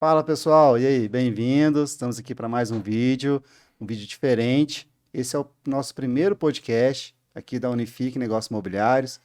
Fala pessoal, e aí, bem-vindos. Estamos aqui para mais um vídeo diferente. Esse é o nosso primeiro podcast aqui da Unifique Negócios Imobiliários.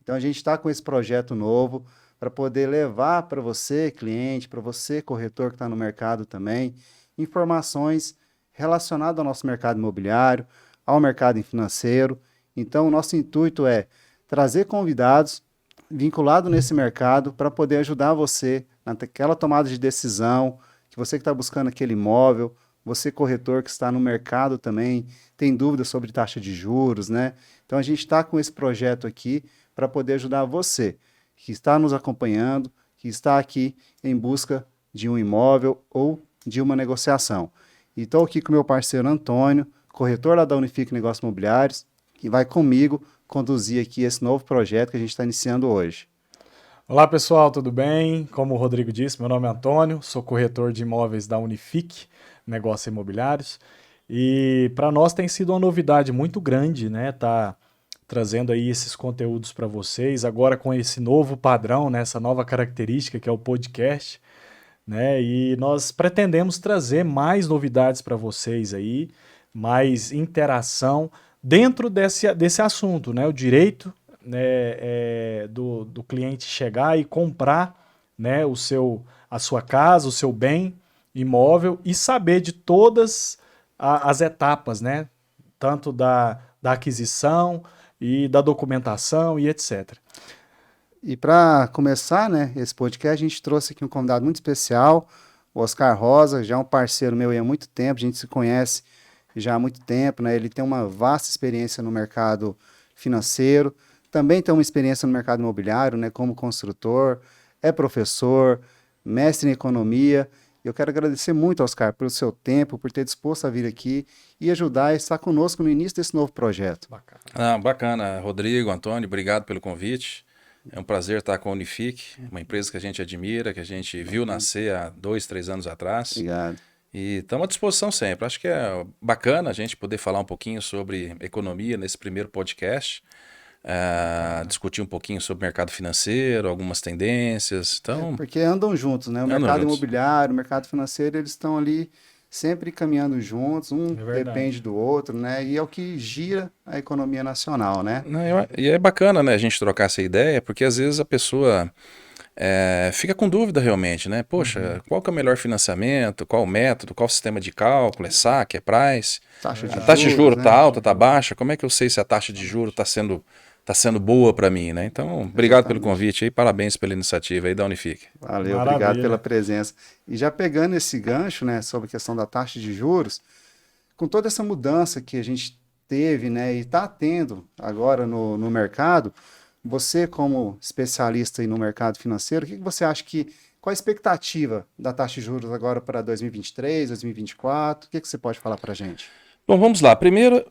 Então a gente está com esse projeto novo para poder levar para você, cliente, para você, corretor que está no mercado também, informações relacionadas ao nosso mercado imobiliário, ao mercado financeiro. Então o nosso intuito é trazer convidados vinculados nesse mercado para poder ajudar você naquela tomada de decisão, que você que está buscando aquele imóvel, você corretor que está no mercado também, tem dúvidas sobre taxa de juros, né? Então a gente está com esse projeto aqui para poder ajudar você que está nos acompanhando, que está aqui em busca de um imóvel ou de uma negociação. E estou aqui com meu parceiro Antônio, corretor lá da Unifique Negócios Imobiliários, que vai comigo conduzir aqui esse novo projeto que a gente está iniciando hoje. Olá pessoal, tudo bem? Como o Rodrigo disse, meu nome é Antônio, sou corretor de imóveis da Unifique Negócios Imobiliários e para nós tem sido uma novidade muito grande, né? Tá trazendo aí esses conteúdos para vocês agora com esse novo padrão, né? Essa nova característica que é o podcast, né? E nós pretendemos trazer mais novidades para vocês aí, mais interação dentro desse assunto, né? O direito, né, do cliente chegar e comprar, né, a sua casa, o seu bem imóvel e saber de todas as etapas, né? Tanto da aquisição e da documentação e etc. E para começar, né, esse podcast, a gente trouxe aqui um convidado muito especial, o Oscar Rosa, já é um parceiro meu há muito tempo, a gente se conhece já há muito tempo, né? Ele tem uma vasta experiência no mercado financeiro, também tem uma experiência no mercado imobiliário, né, como construtor, é professor, mestre em economia. Eu quero agradecer muito, Oscar, pelo seu tempo, por ter disposto a vir aqui e ajudar a estar conosco no início desse novo projeto. Bacana. Bacana, Rodrigo, Antônio, obrigado pelo convite. É um prazer estar com a Unifique, uma empresa que a gente admira, que a gente viu nascer há 2, 3 anos atrás. Obrigado. E estamos à disposição sempre. Acho que é bacana a gente poder falar um pouquinho sobre economia nesse primeiro podcast, discutir um pouquinho sobre mercado financeiro, algumas tendências. Então, Porque andam juntos, né? O andam mercado juntos. imobiliário, o mercado financeiro, eles estão ali sempre caminhando juntos, um É depende verdade. do outro, né? E é o que gira a economia nacional, né? Não, e é bacana, né, a gente trocar essa ideia, porque às vezes a pessoa fica com dúvida realmente, né? Poxa, qual que é o melhor financiamento, qual o método, qual o sistema de cálculo, é saque, é price? É Taxa de A taxa de verdade. juros, juros está né? alta, está baixa? Como é que eu sei se a taxa de juros está sendo boa para mim, né? Então, obrigado pelo Exatamente. convite aí, parabéns pela iniciativa aí da Unifique. Valeu, obrigado pela Maravilha. presença. E já pegando esse gancho, né, sobre a questão da taxa de juros, com toda essa mudança que a gente teve, né, e está tendo agora no mercado, você como especialista aí no mercado financeiro, o que que você acha qual a expectativa da taxa de juros agora para 2023, 2024? O que que você pode falar para a gente? Bom, vamos lá. Primeiro,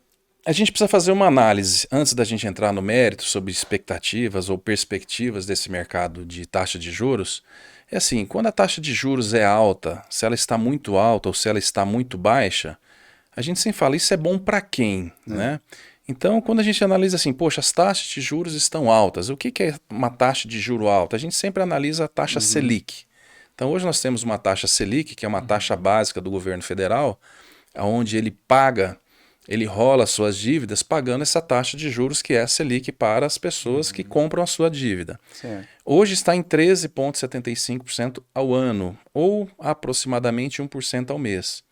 a gente precisa fazer uma análise, antes da gente entrar no mérito sobre expectativas ou perspectivas desse mercado de taxa de juros. É assim, quando a taxa de juros é alta, se ela está muito alta ou se ela está muito baixa, a gente sempre fala, isso é bom para quem, É. né? Então, quando a gente analisa assim, poxa, as taxas de juros estão altas, o que que é uma taxa de juro alta? A gente sempre analisa a taxa Uhum. Selic. Então, hoje nós temos uma taxa Selic, que é uma taxa básica do governo federal, onde ele rola suas dívidas pagando essa taxa de juros que é a Selic para as pessoas que compram a sua dívida. Certo. Hoje está em 13,75% ao ano, ou aproximadamente 1% ao mês.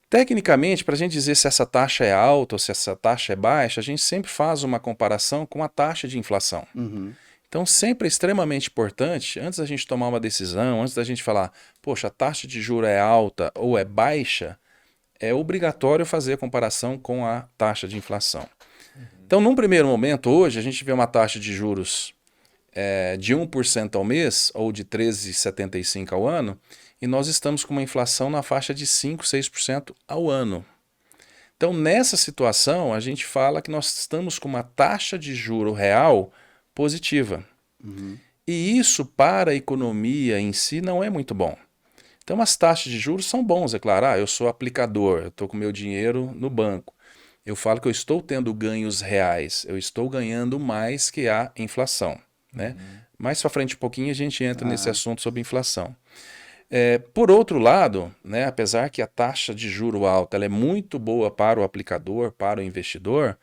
Tecnicamente, para a gente dizer se essa taxa é alta ou se essa taxa é baixa, a gente sempre faz uma comparação com a taxa de inflação. Uhum. Então, sempre é extremamente importante, antes da gente tomar uma decisão, antes da gente falar, poxa, a taxa de juro é alta ou é baixa, é obrigatório fazer a comparação com a taxa de inflação. Então, num primeiro momento, hoje, a gente vê uma taxa de juros de 1% ao mês, ou de 13,75% ao ano, e nós estamos com uma inflação na faixa de 5, 6% ao ano. Então, nessa situação, a gente fala que nós estamos com uma taxa de juro real positiva. Uhum. E isso, para a economia em si, não é muito bom. Então, as taxas de juros são bons, é claro. Eu sou aplicador, eu estou com meu dinheiro no banco. Eu falo que eu estou tendo ganhos reais, eu estou ganhando mais que a inflação, né? Mais para frente um pouquinho a gente entra nesse Ah, assunto sobre inflação. Por outro lado, né, apesar que a taxa de juro alta ela é muito boa para o aplicador, para o investidor,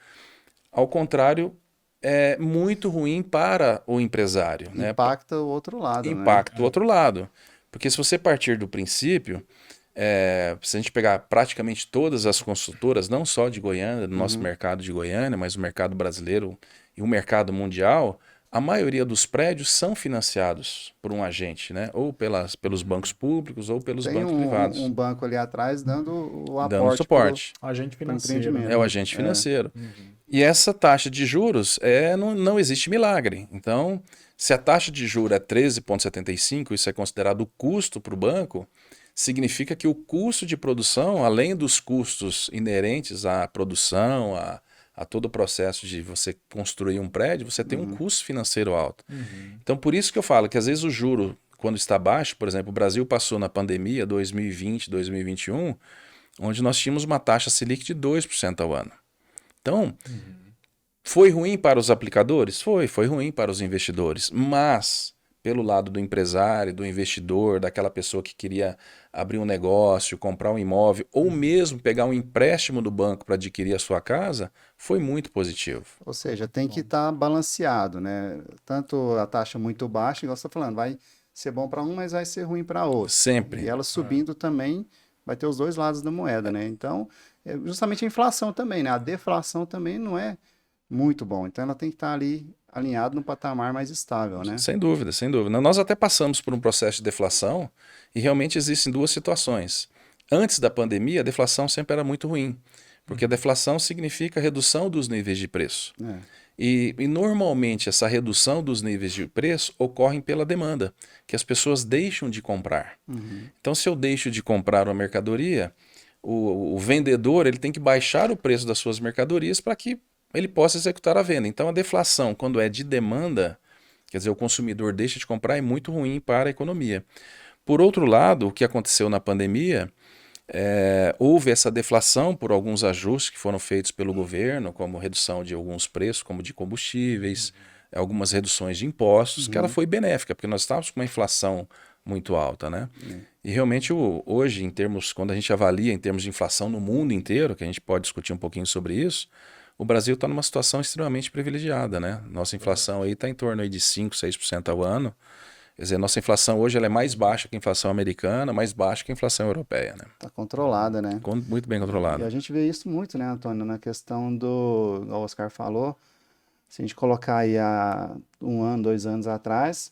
ao contrário, é muito ruim para o empresário. Né? Impacta o outro lado, Impacta né? o outro lado. Porque se você partir do princípio, se a gente pegar praticamente todas as construtoras, não só de Goiânia, do nosso mercado de Goiânia, mas o mercado brasileiro e o mercado mundial, a maioria dos prédios são financiados por um agente, né? Ou pelos bancos públicos ou pelos Tem bancos privados, um banco ali atrás dando o dando aporte suporte. Agente pro financeiro. empreendimento. É o agente É. financeiro. E essa taxa de juros não existe milagre. Então, se a taxa de juros é 13,75, isso é considerado o custo para o banco, significa que o custo de produção, além dos custos inerentes à produção, a todo o processo de você construir um prédio, você tem um custo financeiro alto. Então, por isso que eu falo que às vezes o juro, quando está baixo, por exemplo, o Brasil passou na pandemia 2020, 2021, onde nós tínhamos uma taxa Selic de 2% ao ano. Então, foi ruim para os aplicadores? Foi ruim para os investidores, mas pelo lado do empresário, do investidor, daquela pessoa que queria abrir um negócio, comprar um imóvel, ou mesmo pegar um empréstimo do banco para adquirir a sua casa, foi muito positivo. Ou seja, tem que estar balanceado, né? Tanto a taxa muito baixa, igual você está falando, vai ser bom para um, mas vai ser ruim para outro. Sempre. E ela subindo também, vai ter os dois lados da moeda, né? Então, justamente a inflação também, né? A deflação também não é muito bom. Então, ela tem que estar ali alinhado no patamar mais estável, né? Sem dúvida, sem dúvida. Nós até passamos por um processo de deflação e realmente existem duas situações. Antes da pandemia, a deflação sempre era muito ruim, porque a deflação significa redução dos níveis de preço. E normalmente essa redução dos níveis de preço ocorre pela demanda, que as pessoas deixam de comprar. Então, se eu deixo de comprar uma mercadoria, o vendedor ele tem que baixar o preço das suas mercadorias para que ele possa executar a venda. Então, a deflação, quando é de demanda, quer dizer, o consumidor deixa de comprar, é muito ruim para a economia. Por outro lado, o que aconteceu na pandemia, houve essa deflação por alguns ajustes que foram feitos pelo governo, como redução de alguns preços, como de combustíveis, algumas reduções de impostos, que ela foi benéfica, porque nós estávamos com uma inflação muito alta, né? E realmente hoje, quando a gente avalia em termos de inflação no mundo inteiro, que a gente pode discutir um pouquinho sobre isso, o Brasil está numa situação extremamente privilegiada, né? Nossa inflação aí está em torno aí de 5%, 6% ao ano. Quer dizer, nossa inflação hoje ela é mais baixa que a inflação americana, mais baixa que a inflação europeia, né? Está controlada, né? Muito bem E controlada. a gente vê isso muito, né, Antônio, na questão do, igual o Oscar falou, se a gente colocar aí há 1 ano, 2 anos atrás,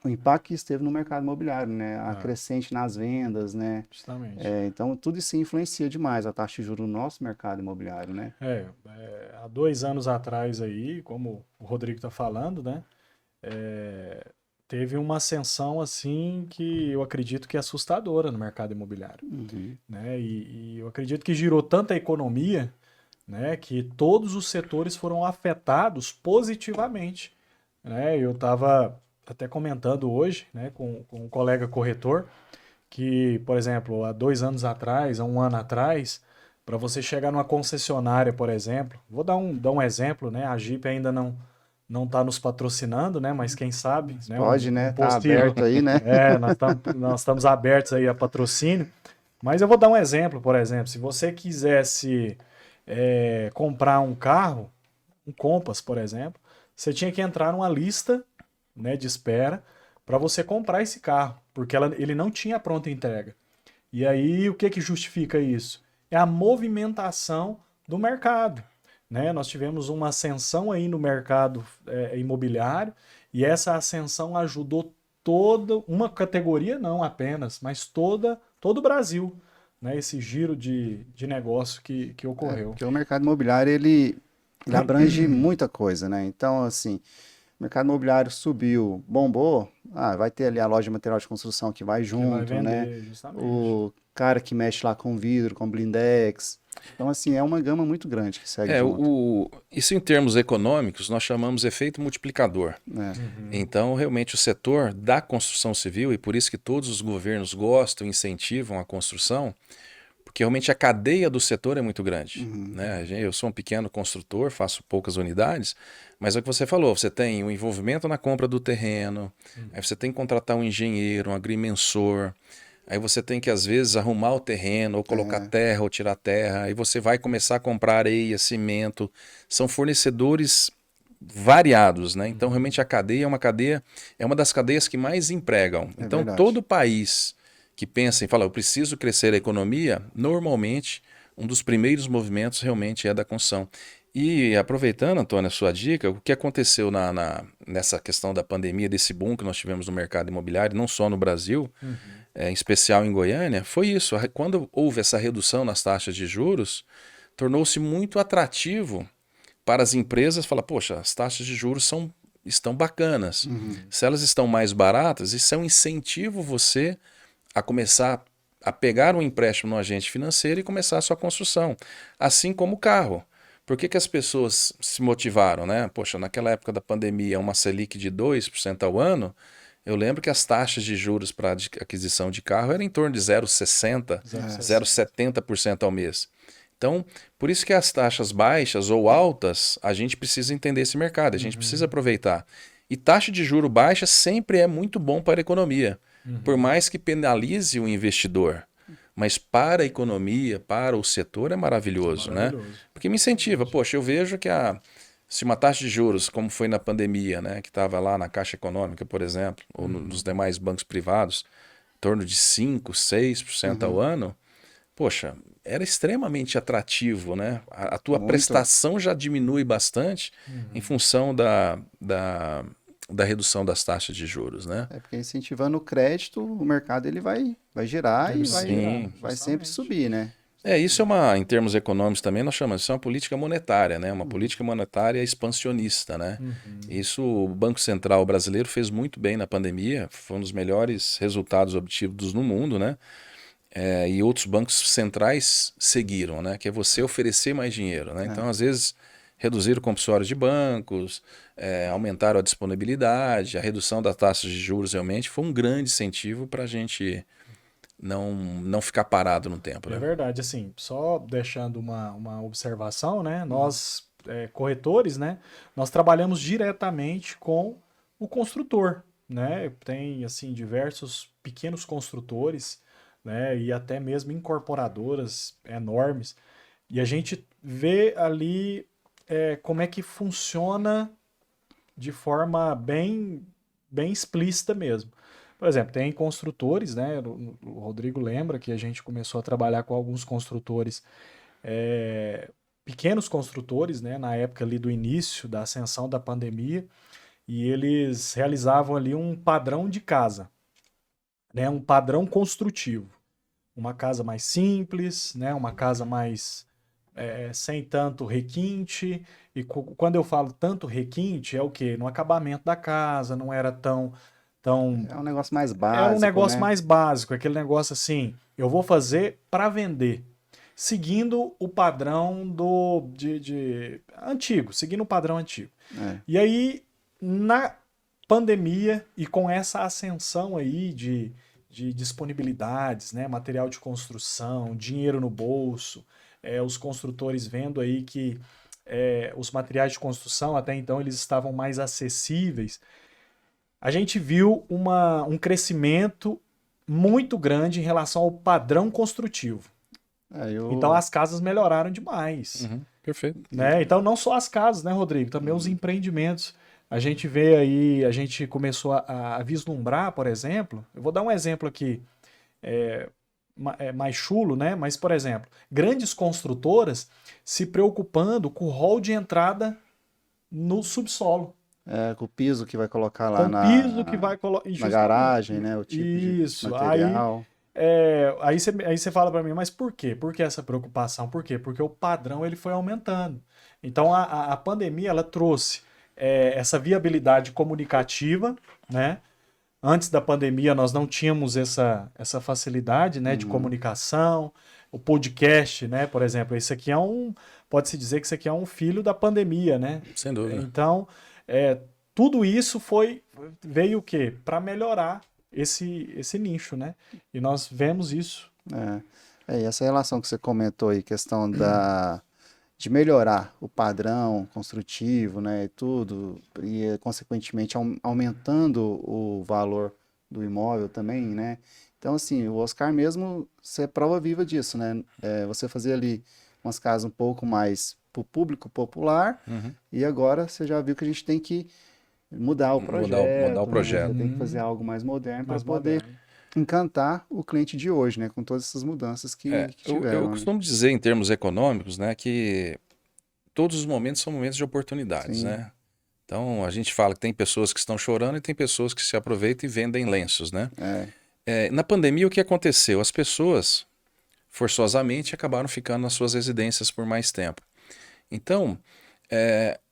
o impacto que isso teve no mercado imobiliário, né? A crescente nas vendas, né? Justamente. Então, tudo isso influencia demais a taxa de juros no nosso mercado imobiliário, né? Há 2 anos atrás aí, como o Rodrigo está falando, né? Teve uma ascensão assim que eu acredito que é assustadora no mercado imobiliário, né? E eu acredito que girou tanta economia, né? Que todos os setores foram afetados positivamente, né? Eu estava até comentando hoje, né? Com um colega corretor que, por exemplo, há 2 anos atrás, há 1 ano atrás, para você chegar numa concessionária, por exemplo, vou dar um exemplo, né? A Jeep ainda não está nos patrocinando, né? Mas quem sabe, né? Pode, né? Tá possível. aberto aí, né? Nós estamos abertos aí a patrocínio. Mas eu vou dar um exemplo, por exemplo, se você quisesse comprar um carro, um Compass, por exemplo, você tinha que entrar numa lista, né, de espera para você comprar esse carro, porque ele não tinha pronta entrega. E aí, o que justifica isso? É a movimentação do mercado, né? Nós tivemos uma ascensão aí no mercado imobiliário e essa ascensão ajudou toda uma categoria, não apenas, mas todo o Brasil, né? Esse giro de negócio que ocorreu. Porque o mercado imobiliário, ele abrange muita coisa, né? Então, assim, o mercado imobiliário subiu, bombou, vai ter ali a loja de material de construção que vai junto, vai vender, né? justamente. O cara que mexe lá com vidro, com blindex. Então, assim, é uma gama muito grande que segue junto. Isso em termos econômicos nós chamamos efeito multiplicador. Então, realmente, o setor da construção civil, e por isso que todos os governos gostam e incentivam a construção, porque realmente a cadeia do setor é muito grande. Né? Eu sou um pequeno construtor, faço poucas unidades, mas é o que você falou, você tem o envolvimento na compra do terreno, aí você tem que contratar um engenheiro, um agrimensor, aí você tem que, às vezes, arrumar o terreno, ou colocar terra, ou tirar terra, aí você vai começar a comprar areia, cimento. São fornecedores variados, né? Então, realmente, a cadeia é uma das cadeias que mais empregam. É Então, verdade. todo país que pensa em falar, eu preciso crescer a economia, normalmente, um dos primeiros movimentos realmente é da construção. E aproveitando, Antônio, a sua dica, o que aconteceu nessa questão da pandemia, desse boom que nós tivemos no mercado imobiliário, não só no Brasil, em especial em Goiânia, foi isso. Quando houve essa redução nas taxas de juros, tornou-se muito atrativo para as empresas falar, poxa, as taxas de juros estão bacanas. Se elas estão mais baratas, isso é um incentivo você a começar a pegar um empréstimo no agente financeiro e começar a sua construção. Assim como o carro. Por que as pessoas se motivaram, né? Poxa, naquela época da pandemia, uma Selic de 2% ao ano, eu lembro que as taxas de juros para aquisição de carro eram em torno de 0,60%, 0,70% ao mês. Então, por isso que as taxas baixas ou altas, a gente precisa entender esse mercado, a gente precisa aproveitar. E taxa de juro baixa sempre é muito bom para a economia, por mais que penalize o investidor. Mas para a economia, para o setor, é maravilhoso, né? Porque me incentiva. Poxa, eu vejo que se uma taxa de juros, como foi na pandemia, né, que estava lá na Caixa Econômica, por exemplo, ou nos demais bancos privados, em torno de 5%, 6% ao ano, poxa, era extremamente atrativo, né? A tua Muito. prestação já diminui bastante em função da redução das taxas de juros, né? É porque incentivando o crédito, o mercado ele vai girar Ele e vai vai, girar, vai sempre justamente. subir, né? Isso em termos econômicos também, nós chamamos, isso é uma política monetária, né? Uma política monetária expansionista, né? Isso o Banco Central brasileiro fez muito bem na pandemia, foi um dos melhores resultados obtidos no mundo, né? E outros bancos centrais seguiram, né? Que é você oferecer mais dinheiro, né? Então, às vezes, reduziram o compulsório de bancos, aumentaram a disponibilidade, a redução das taxas de juros realmente foi um grande incentivo para a gente não ficar parado no tempo, É né? verdade, assim, só deixando uma observação, né? Nós, corretores, né? Nós trabalhamos diretamente com o construtor, né? Tem, assim, diversos pequenos construtores, né? E até mesmo incorporadoras enormes. E a gente vê ali como é que funciona de forma bem explícita mesmo. Por exemplo, tem construtores, né? O Rodrigo lembra que a gente começou a trabalhar com alguns construtores, é, pequenos construtores, né? Na época ali do início da ascensão da pandemia, e eles realizavam ali um padrão de casa, né? Um padrão construtivo. Uma casa mais simples, né? Uma casa mais sem tanto requinte. E quando eu falo tanto requinte, é o quê? No acabamento da casa, não era tão É um negócio mais era um básico, negócio né? mais básico, aquele negócio assim, eu vou fazer para vender, seguindo o padrão antigo, seguindo o padrão antigo. É. E aí, na pandemia e com essa ascensão aí de disponibilidades, né, material de construção, dinheiro no bolso, os construtores vendo aí que os materiais de construção até então eles estavam mais acessíveis, a gente viu um crescimento muito grande em relação ao padrão construtivo. Então as casas melhoraram demais. Perfeito. Né? Então não só as casas, né, Rodrigo? Também os empreendimentos. A gente vê aí, a gente começou a vislumbrar, por exemplo, eu vou dar um exemplo aqui, mais chulo, né? Mas, por exemplo, grandes construtoras se preocupando com o hall de entrada no subsolo. Com o piso que vai colocar lá Com o piso que vai colocar. na garagem, né? O tipo de Isso. material. Aí você fala para mim, mas por quê? Por que essa preocupação? Por quê? Porque o padrão ele foi aumentando. Então a pandemia ela trouxe essa viabilidade comunicativa, né? Antes da pandemia nós não tínhamos essa facilidade, né, de comunicação. O podcast, né, por exemplo, esse aqui pode-se dizer que isso aqui é um filho da pandemia, né? Sem dúvida. Então, tudo isso veio o quê? Para melhorar esse nicho, né? E nós vemos isso. E essa relação que você comentou aí, questão de melhorar o padrão construtivo, né, e tudo, e consequentemente aumentando o valor do imóvel também, né? Então, assim, o Oscar mesmo, você é prova viva disso, né? Você fazia ali umas casas um pouco mais para o público popular, Uhum. e agora você já viu que a gente tem que mudar o Mudar o projeto, né? Você projeto. tem que fazer algo mais moderno para Mais poder moderno. encantar o cliente de hoje, né? Com todas essas mudanças que Eu tiveram, né? costumo dizer em termos econômicos, né, que todos os momentos são momentos de oportunidades, Sim, né? Então a gente fala que tem pessoas que estão chorando e tem pessoas que se aproveitam e vendem lenços, né? é, Na pandemia o que aconteceu? As pessoas forçosamente acabaram ficando nas suas residências por mais tempo. Então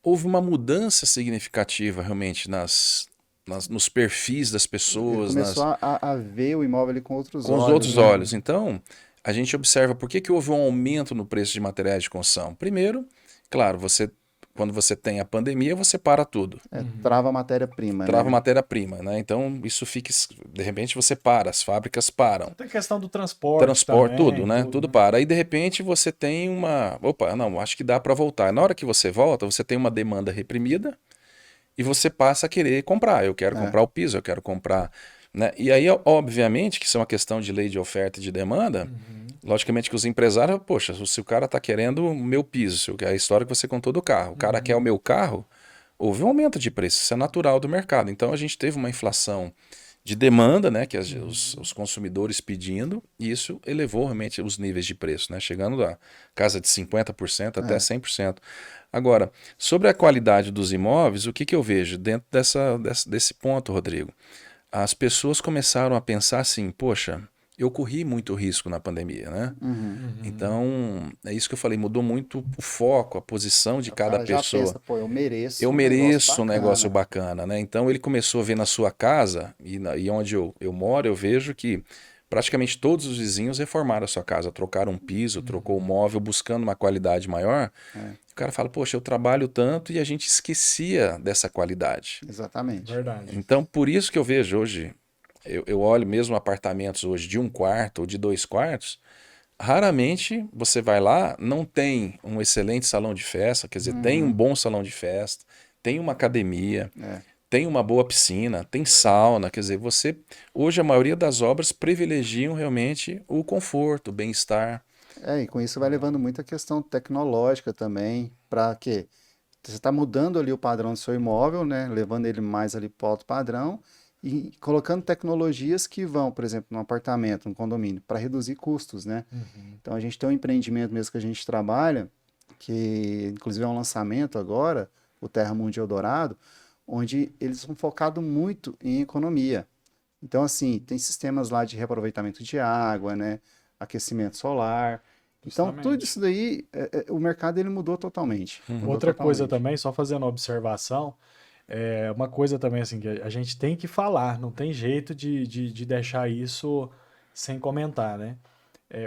houve uma mudança significativa realmente nos perfis das ele pessoas, começou a ver o imóvel ali com outros com os olhos, outros né? olhos. Então, a gente observa por que houve um aumento no preço de materiais de construção. Primeiro, claro, quando você tem a pandemia, você para tudo. Trava a matéria-prima, Trava né? matéria-prima, né? Então, isso fica. De repente você para, as fábricas param. Tem questão do transporte Transporte, tudo, também, né? tudo, Tudo né? para. Aí, de repente, você tem uma. Opa, não, acho que dá para voltar. Na hora que você volta, você tem uma demanda reprimida e você passa a querer comprar. Eu quero É, comprar o piso, eu quero comprar. Né? E aí, obviamente, que isso é uma questão de lei de oferta e de demanda. Logicamente que os empresários, poxa, se o cara está querendo o meu piso, é a história que você contou do carro, o cara quer o meu carro, houve um aumento de preço, isso é natural do mercado. Então a gente teve uma inflação de demanda, né, que os consumidores pedindo, e isso elevou realmente os níveis de preço, né, chegando a casa de 50% até é. 100%. Agora, sobre a qualidade dos imóveis, o que eu vejo dentro desse ponto, Rodrigo? As pessoas começaram a pensar assim, poxa, eu corri muito risco na pandemia, né? Uhum. Então, é isso que eu falei, mudou muito o foco, a posição de O cada cara já pessoa. pensa, pô, eu Eu mereço um negócio mereço um negócio bacana. bacana, né? Então ele começou a ver na sua casa, e onde eu moro, eu vejo que praticamente todos os vizinhos reformaram a sua casa, trocaram um piso, trocou o móvel, buscando uma qualidade maior. É, O cara fala, poxa, eu trabalho tanto e a gente esquecia dessa qualidade. exatamente. Verdade. Então, por isso que eu vejo hoje, eu olho mesmo apartamentos hoje de 1 quarto ou de 2 quartos, raramente você vai lá, não tem um excelente salão de festa, quer dizer, tem um Uhum. bom salão de festa, tem uma academia, É. tem uma boa piscina, tem sauna, quer dizer, hoje a maioria das obras privilegiam realmente o conforto, o bem-estar. E com isso vai levando muita questão tecnológica também, para quê? Você está mudando ali o padrão do seu imóvel, né? Levando ele mais ali para o alto padrão e colocando tecnologias que vão, por exemplo, num apartamento, num condomínio, para reduzir custos, né? Então a gente tem um empreendimento mesmo que a gente trabalha, que inclusive é um lançamento agora, o Terra Mundi Eldorado, onde eles são focados muito em economia. Então, assim, tem sistemas lá de reaproveitamento de água, né? Aquecimento solar. Então, tudo Justamente. isso daí, o mercado ele mudou totalmente. Mudou Outra coisa totalmente. também, só fazendo uma observação, uma coisa também assim que a gente tem que falar, não tem jeito de deixar isso sem comentar, né?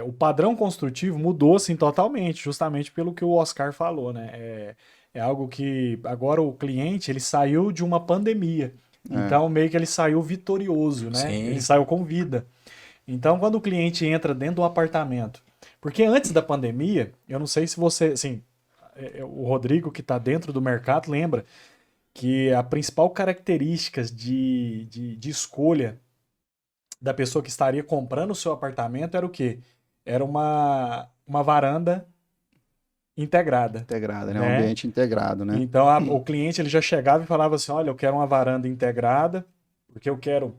O padrão construtivo mudou assim totalmente, justamente pelo que o Oscar falou, né? É algo que agora o cliente ele saiu de uma pandemia, É, então meio que ele saiu vitorioso, né? Ele Sim, saiu com vida. Então quando o cliente entra dentro do apartamento, porque antes da pandemia, eu não sei se você, assim, o Rodrigo que está dentro do mercado lembra que a principal característica de escolha da pessoa que estaria comprando o seu apartamento era o quê? Era uma varanda integrada, integrada, né? Um né? ambiente integrado, né? Então o cliente ele já chegava e falava assim, olha, eu quero uma varanda integrada porque eu quero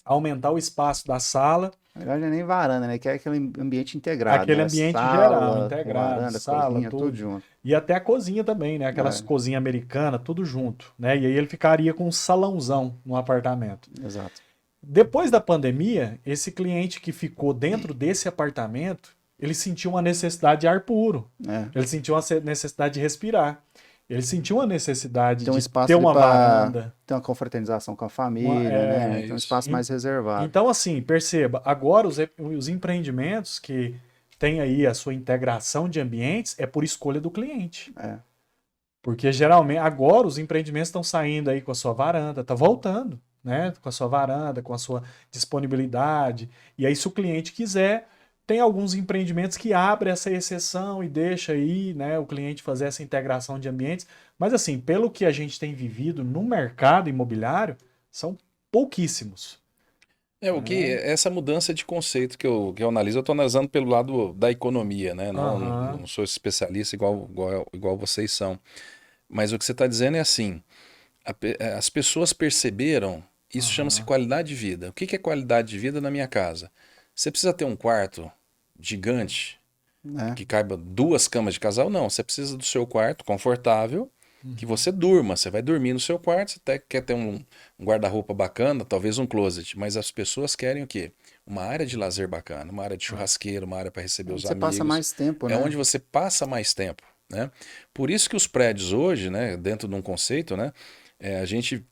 aumentar o espaço da sala, Na verdade, não é nem varanda, né? Que é aquele ambiente integrado, aquele né? ambiente geral, Sala, com integrado, varanda, sala, cozinha, tudo tudo. junto. E até a cozinha também, né? Aquelas É, cozinhas americanas, tudo junto, né? E aí ele ficaria com um salãozão no apartamento. exato. Depois da pandemia, esse cliente que ficou dentro desse apartamento, ele sentiu uma necessidade de ar puro. É. Ele sentiu uma necessidade de respirar. Ele sentiu uma necessidade Tem um de ter espaço ali uma para varanda. ter uma confraternização com a família, né? Tem um isso. espaço mais reservado. Então, assim, perceba, agora os empreendimentos que têm aí a sua integração de ambientes é por escolha do cliente. É, Porque geralmente, agora os empreendimentos estão saindo aí com a sua varanda, tá voltando, né? Com a sua varanda, com a sua disponibilidade. E aí, se o cliente quiser, tem alguns empreendimentos que abrem essa exceção e deixa aí, né, o cliente fazer essa integração de ambientes. Mas assim, pelo que a gente tem vivido no mercado imobiliário, são pouquíssimos. O que essa mudança de conceito que eu analiso, eu estou analisando pelo lado da economia, né? Não, Aham. não sou especialista igual vocês são. Mas o que você está dizendo é assim: as pessoas perceberam, isso chama-se Aham. qualidade de vida. O que que é qualidade de vida na minha casa? Você precisa ter um quarto gigante Né? que caiba 2 camas de casal? Não, você precisa do seu quarto confortável, que você durma. Você vai dormir no seu quarto, você até quer ter um guarda-roupa bacana, talvez um closet, mas as pessoas querem o quê? Uma área de lazer bacana, uma área de Ah, churrasqueiro, uma área para receber os Onde você passa amigos. mais tempo, É né? onde você passa mais tempo, né? Por isso que os prédios hoje, né, dentro de um conceito, né,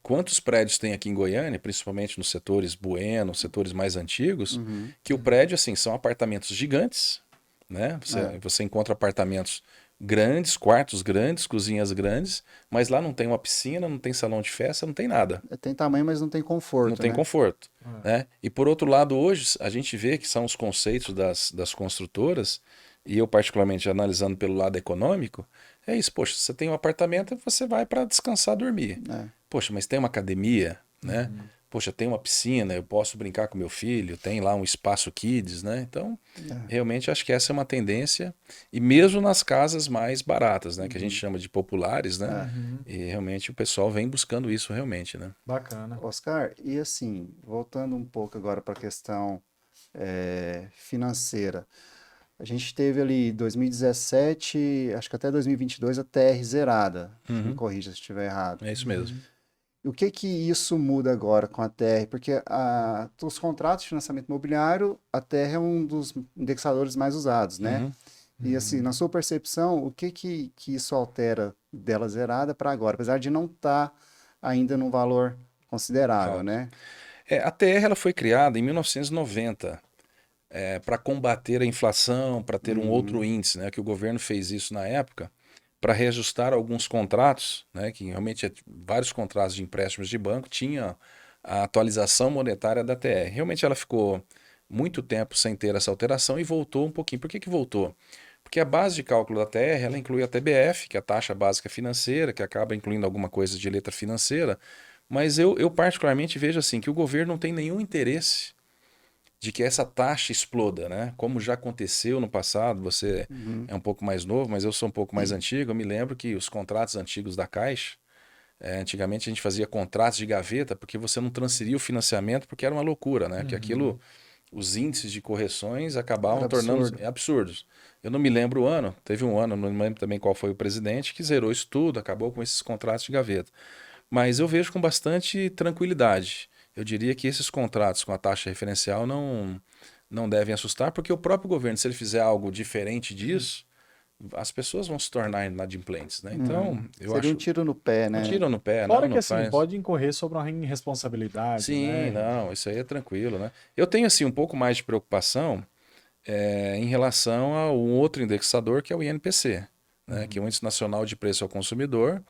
quantos prédios tem aqui em Goiânia, principalmente nos setores Bueno, setores mais antigos, Uhum. que o prédio, assim, são apartamentos gigantes, né? É. Você encontra apartamentos grandes, quartos grandes, cozinhas grandes, mas lá não tem uma piscina, não tem salão de festa, não tem nada. Tem tamanho, mas não tem Não conforto, tem né? conforto, é. né? E por outro lado, hoje a gente vê que são os conceitos das construtoras, e eu particularmente analisando pelo lado econômico, é isso, poxa, você tem um apartamento, você vai para descansar, dormir. É. Poxa, mas tem uma academia, né? Uhum. Poxa, tem uma piscina, eu posso brincar com meu filho, tem lá um espaço kids, né? Então, É. realmente acho que essa é uma tendência, e mesmo nas casas mais baratas, né? Que a gente Uhum. chama de populares, né? É. Uhum. E realmente o pessoal vem buscando isso realmente, né? Bacana. Oscar, e assim, voltando um pouco agora para a questão financeira. A gente teve ali 2017, acho que até 2022, a TR zerada. Me Uhum, corrija se estiver errado. é isso mesmo. Uhum. E o que que isso muda agora com a TR? Porque os contratos de financiamento imobiliário, a TR é um dos indexadores mais usados, né? Uhum. E assim, Uhum. na sua percepção, o que que isso altera dela zerada para agora? Apesar de não estar ainda num valor considerável, Alto. né? A TR ela foi criada em 1990 para combater a inflação, para ter um outro Uhum, índice, né? Que o governo fez isso na época para reajustar alguns contratos, né? Que realmente vários contratos de empréstimos de banco tinha a atualização monetária da TR. Realmente ela ficou muito tempo sem ter essa alteração e voltou um pouquinho. Por que que voltou? Porque a base de cálculo da TR ela inclui a TBF, que é a taxa básica financeira, que acaba incluindo alguma coisa de letra financeira. Mas eu particularmente vejo assim que o governo não tem nenhum interesse de que essa taxa exploda, né? Como já aconteceu no passado, você uhum, é um pouco mais novo, mas eu sou um pouco mais antigo. Eu me lembro que os contratos antigos da Caixa, antigamente a gente fazia contratos de gaveta porque você não transferia o financiamento porque era uma loucura, né? Que aquilo, Uhum. os índices de correções acabavam era tornando absurdo. absurdos. Eu não me lembro o ano, teve um ano, não me lembro também qual foi o presidente, que zerou isso tudo, acabou com esses contratos de gaveta. Mas eu vejo com bastante tranquilidade. Eu diria que esses contratos com a taxa referencial não devem assustar, porque o próprio governo, se ele fizer algo diferente disso, as pessoas vão se tornar inadimplentes, né? Uhum. Então, eu Seria um acho, tiro no pé, não né? tiram no pé, Fora que não assim, faz. pode incorrer sobre uma irresponsabilidade, Sim, né? não, isso aí é tranquilo, né? Eu tenho, assim, um pouco mais de preocupação em relação a um outro indexador, que é o INPC, né? Que é o Uhum. Índice Nacional de Preço ao Consumidor,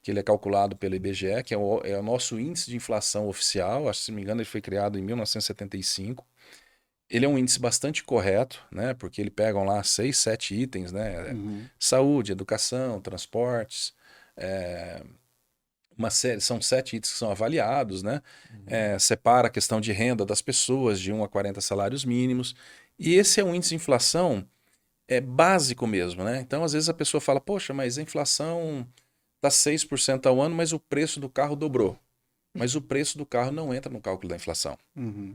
que ele é calculado pelo IBGE, que é o nosso índice de inflação oficial. Acho que, se não me engano, ele foi criado em 1975. Ele é um índice bastante correto, né? Porque ele pegam lá 6, 7 itens, né? Uhum. Saúde, educação, transportes, é, uma série, são 7 itens que são avaliados, né? Uhum. Separa a questão de renda das pessoas de 1 a 40 salários mínimos. E esse é um índice de inflação básico mesmo, né? Então, às vezes a pessoa fala, poxa, mas a inflação está 6% ao ano, mas o preço do carro dobrou. Mas o preço do carro não entra no cálculo da inflação. Uhum.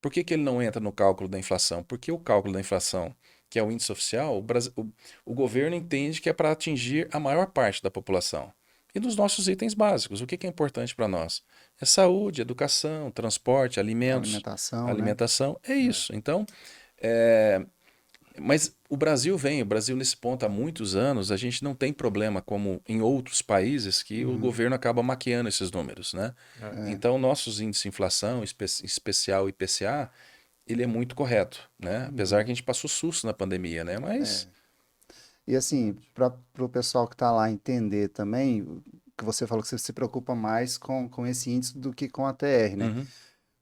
Por que que ele não entra no cálculo da inflação? Porque o cálculo da inflação, que é o índice oficial, o governo entende que é para atingir a maior parte da população. E dos nossos itens básicos, o que que é importante para nós? É saúde, educação, transporte, alimentos, Alimentação, né? alimentação, é É. isso. Então, é, mas o Brasil nesse ponto há muitos anos, a gente não tem problema como em outros países que o Uhum. governo acaba maquiando esses números, né? É. É. Então, nossos índices de inflação, especial IPCA, ele é muito correto, né? Apesar Uhum. que a gente passou susto na pandemia, né? É. Mas, E assim, para o pessoal que está lá entender também, o que você falou que você se preocupa mais com esse índice do que com a TR, né? uhum,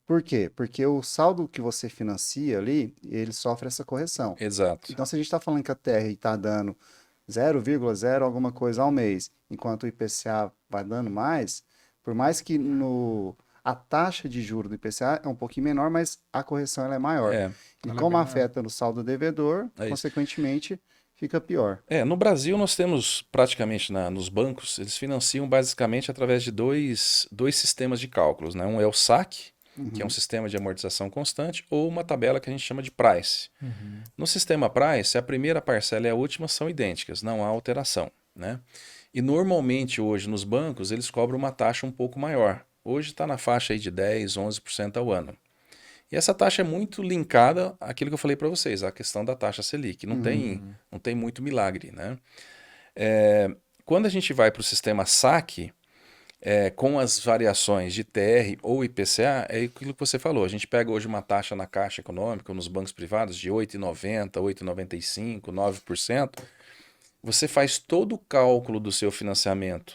Por quê? Porque o saldo que você financia ali, ele sofre essa correção. exato. Então, se a gente está falando que a TR está dando 0,0 alguma coisa ao mês, enquanto o IPCA vai dando mais, por mais que no a taxa de juros do IPCA é um pouquinho menor, mas a correção ela é maior. É, E Ela é como bem afeta no saldo devedor, É isso. consequentemente, fica pior. no Brasil nós temos praticamente nos bancos, eles financiam basicamente através de dois sistemas de cálculos, né? Um é o SAC, que é um sistema de amortização constante, ou uma tabela que a gente chama de price. No sistema price, a primeira parcela e a última são idênticas, não há alteração, né? E normalmente hoje nos bancos eles cobram uma taxa um pouco maior. Hoje está na faixa aí de 10, 11% ao ano. E essa taxa é muito linkada àquilo que eu falei para vocês, a questão da taxa Selic. Não tem muito milagre, né? Quando a gente vai para o sistema SAC, com as variações de TR ou IPCA, é aquilo que você falou. A gente pega hoje uma taxa na Caixa Econômica ou nos bancos privados de 8,90%, 8,95%, 9%. Você faz todo o cálculo do seu financiamento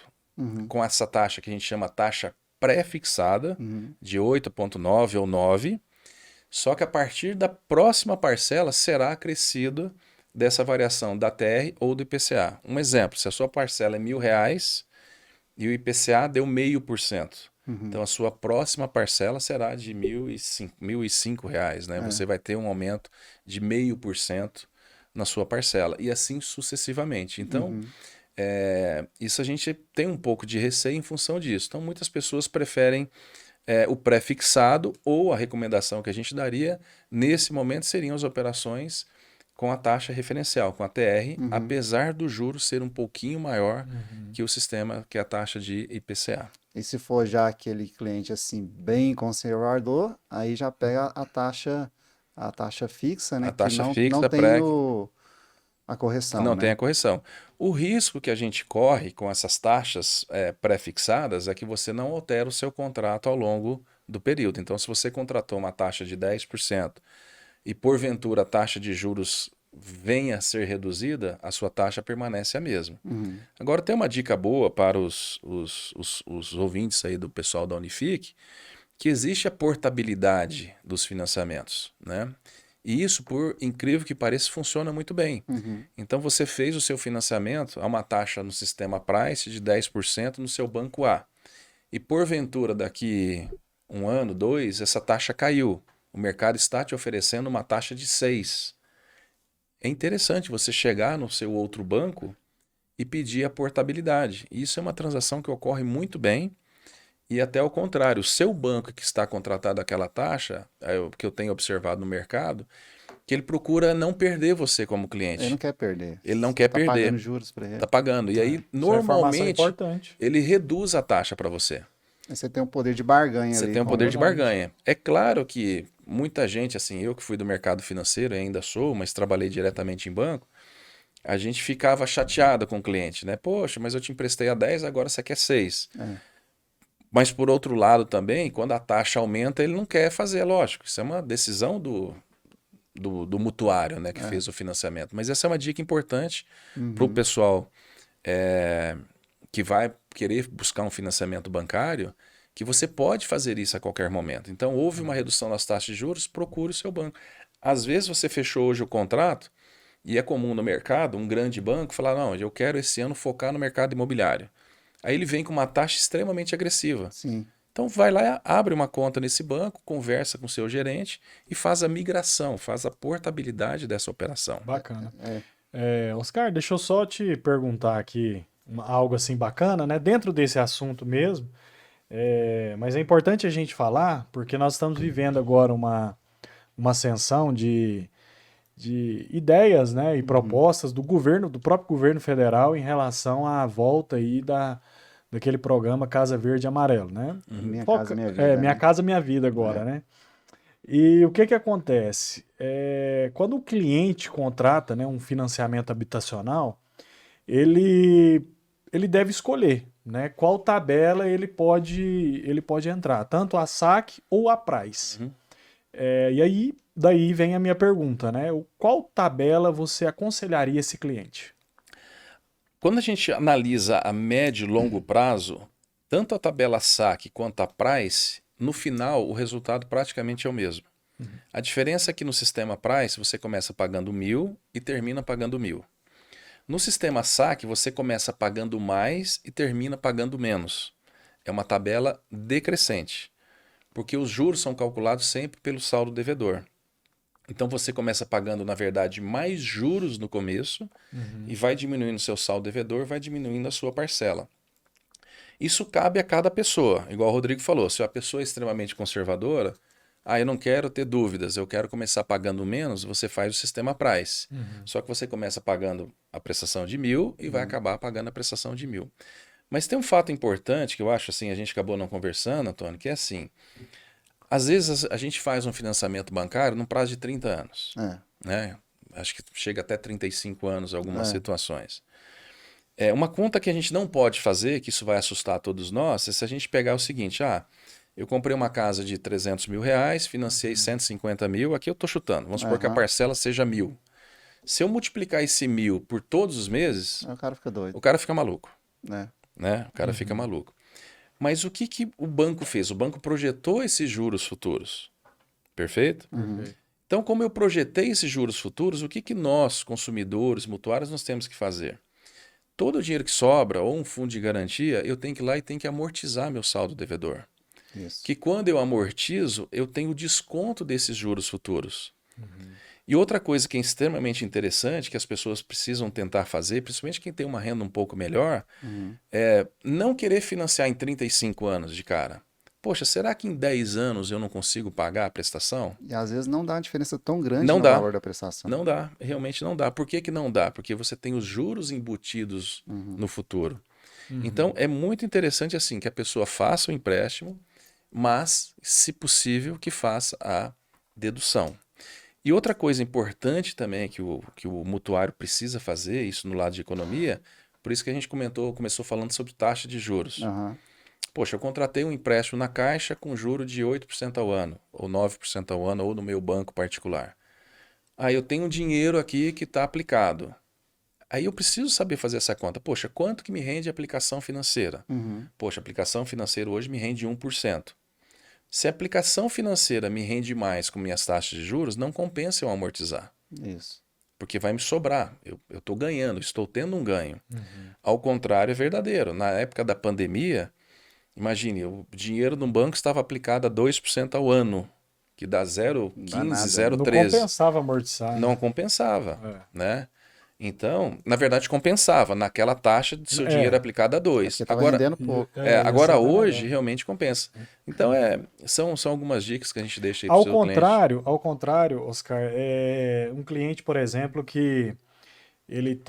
com essa taxa que a gente chama taxa pré-fixada, de 8,9 ou 9%. Só que a partir da próxima parcela será acrescido dessa variação da TR ou do IPCA. Um exemplo, se a sua parcela é R$ 1.000 e o IPCA deu 0,5%. Então a sua próxima parcela será de R$ 1.005, né? Você vai ter um aumento de 0,5% na sua parcela e assim sucessivamente. Então, isso a gente tem um pouco de receio em função disso. Então muitas pessoas preferem o pré-fixado, ou a recomendação que a gente daria nesse momento seriam as operações com a taxa referencial, com a TR, apesar do juro ser um pouquinho maior que o sistema, que é a taxa de IPCA. E se for já aquele cliente assim bem conservador, aí já pega a taxa fixa, né? A taxa que fixa, não tem pré... a correção, Não né? tem a correção. O risco que a gente corre com essas taxas pré-fixadas é que você não altera o seu contrato ao longo do período. Então, se você contratou uma taxa de 10% e porventura a taxa de juros venha a ser reduzida, a sua taxa permanece a mesma. Agora, tem uma dica boa para os ouvintes aí do pessoal da Unifique, que existe a portabilidade dos financiamentos, né? E isso, por incrível que pareça, funciona muito bem. Então você fez o seu financiamento a uma taxa no sistema Price de 10% no seu banco A. E porventura, daqui 1 ano, 2, essa taxa caiu. O mercado está te oferecendo uma taxa de 6%. É interessante você chegar no seu outro banco e pedir a portabilidade. Isso é uma transação que ocorre muito bem. E até ao contrário, o seu banco que está contratado aquela taxa, o que eu tenho observado no mercado, que ele procura não perder você como cliente. Ele não quer perder. Ele não quer perder. Tá pagando juros para ele. Está pagando. E aí, Isso é informação normalmente, importante. ele reduz a taxa para você. Você tem um poder de barganha Você ali. tem um com poder ele. de barganha. É claro que muita gente, assim, eu que fui do mercado financeiro e ainda sou, mas trabalhei diretamente em banco, a gente ficava chateado com o cliente, né? Poxa, mas eu te emprestei a 10, agora você quer 6. Mas, por outro lado também, quando a taxa aumenta, ele não quer fazer, lógico. Isso é uma decisão do mutuário, né, que fez o financiamento. Mas essa é uma dica importante para o pessoal que vai querer buscar um financiamento bancário, que você pode fazer isso a qualquer momento. Então, houve uma redução nas taxas de juros, procure o seu banco. Às vezes você fechou hoje o contrato, e é comum no mercado um grande banco falar, não, eu quero esse ano focar no mercado imobiliário. Aí ele vem com uma taxa extremamente agressiva. Sim. Então vai lá, abre uma conta nesse banco, conversa com o seu gerente e faz a migração, faz a portabilidade dessa operação. Bacana. Oscar, deixa eu só te perguntar aqui algo assim bacana, né? Dentro desse assunto mesmo, mas é importante a gente falar, porque nós estamos vivendo agora uma ascensão de ideias, né, e propostas do próprio governo federal em relação à volta aí daquele programa Casa Verde e Amarelo, né? Minha Casa Minha Vida. Minha né? Casa Minha Vida agora, né? E o que acontece? Quando o cliente contrata, né, um financiamento habitacional, ele deve escolher, né, qual tabela ele pode entrar, tanto a SAC ou a Price. E aí, daí vem a minha pergunta, né? Qual tabela você aconselharia esse cliente? Quando a gente analisa a médio e longo prazo, tanto a tabela SAC quanto a Price, no final o resultado praticamente é o mesmo. A diferença é que no sistema Price você começa pagando 1.000 e termina pagando 1.000. No sistema SAC você começa pagando mais e termina pagando menos. É uma tabela decrescente. Porque os juros são calculados sempre pelo saldo devedor. Então você começa pagando, na verdade, mais juros no começo e vai diminuindo o seu saldo devedor, vai diminuindo a sua parcela. Isso cabe a cada pessoa, igual o Rodrigo falou. Se a pessoa é extremamente conservadora, eu não quero ter dúvidas, eu quero começar pagando menos, você faz o sistema Price. Só que você começa pagando a prestação de 1.000 e vai acabar pagando a prestação de 1.000. Mas tem um fato importante que eu acho assim, a gente acabou não conversando, Antônio, que é assim, às vezes a gente faz um financiamento bancário num prazo de 30 anos. Né? Acho que chega até 35 anos em algumas situações. Uma conta que a gente não pode fazer, que isso vai assustar todos nós, é se a gente pegar o seguinte, eu comprei uma casa de 300 mil reais, financiei 150 mil, aqui eu estou chutando, vamos supor que a parcela seja 1.000. Se eu multiplicar esse 1.000 por todos os meses, o cara fica doido. O cara fica maluco. Né? O cara fica maluco. Mas o que o banco fez? O banco projetou esses juros futuros. Perfeito? Então, como eu projetei esses juros futuros, o que nós, consumidores, mutuários, nós temos que fazer? Todo o dinheiro que sobra, ou um fundo de garantia, eu tenho que ir lá e tenho que amortizar meu saldo devedor. Isso. Que quando eu amortizo, eu tenho desconto desses juros futuros. E outra coisa que é extremamente interessante, que as pessoas precisam tentar fazer, principalmente quem tem uma renda um pouco melhor, é não querer financiar em 35 anos de cara. Poxa, será que em 10 anos eu não consigo pagar a prestação? E às vezes não dá uma diferença tão grande Não no dá. valor da prestação. Não dá, realmente não dá. Por que não dá? Porque você tem os juros embutidos no futuro. Então, é muito interessante assim que a pessoa faça o empréstimo, mas, se possível, que faça a dedução. E outra coisa importante também que o mutuário precisa fazer, isso no lado de economia, por isso que a gente começou falando sobre taxa de juros. Poxa, eu contratei um empréstimo na Caixa com juro de 8% ao ano, ou 9% ao ano, ou no meu banco particular. Eu tenho um dinheiro aqui que está aplicado. Aí eu preciso saber fazer essa conta. Poxa, quanto que me rende a aplicação financeira? Poxa, a aplicação financeira hoje me rende 1%. Se a aplicação financeira me rende mais com minhas taxas de juros, não compensa eu amortizar. Isso. Porque vai me sobrar. Eu estou ganhando, estou tendo um ganho. Ao contrário, é verdadeiro. Na época da pandemia, imagine, o dinheiro no banco estava aplicado a 2% ao ano, que dá 0,15, 0,13. Não compensava amortizar. Não compensava, né? Então, na verdade, compensava naquela taxa de seu dinheiro aplicado a 2. Agora, rendendo pouco. Agora hoje, realmente compensa. Então, são algumas dicas que a gente deixa aí para o seu cliente. Ao contrário, Oscar, um cliente, por exemplo, que ele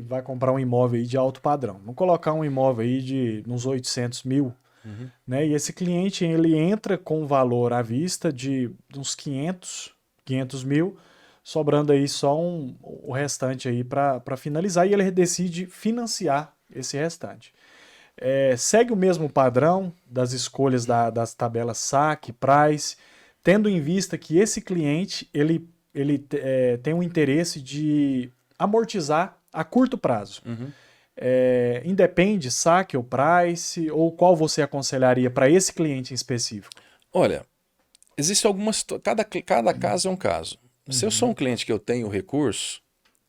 vai comprar um imóvel aí de alto padrão. Vamos colocar um imóvel aí de uns 800 mil, né? E esse cliente, ele entra com um valor à vista de uns 500 mil, sobrando aí só o restante aí para finalizar, e ele decide financiar esse restante. Segue o mesmo padrão das escolhas das tabelas saque, price, tendo em vista que esse cliente ele tem um interesse de amortizar a curto prazo. Independe saque ou price, ou qual você aconselharia para esse cliente em específico? Olha, existe algumas... Cada caso é um caso. Se eu sou um cliente que eu tenho recurso,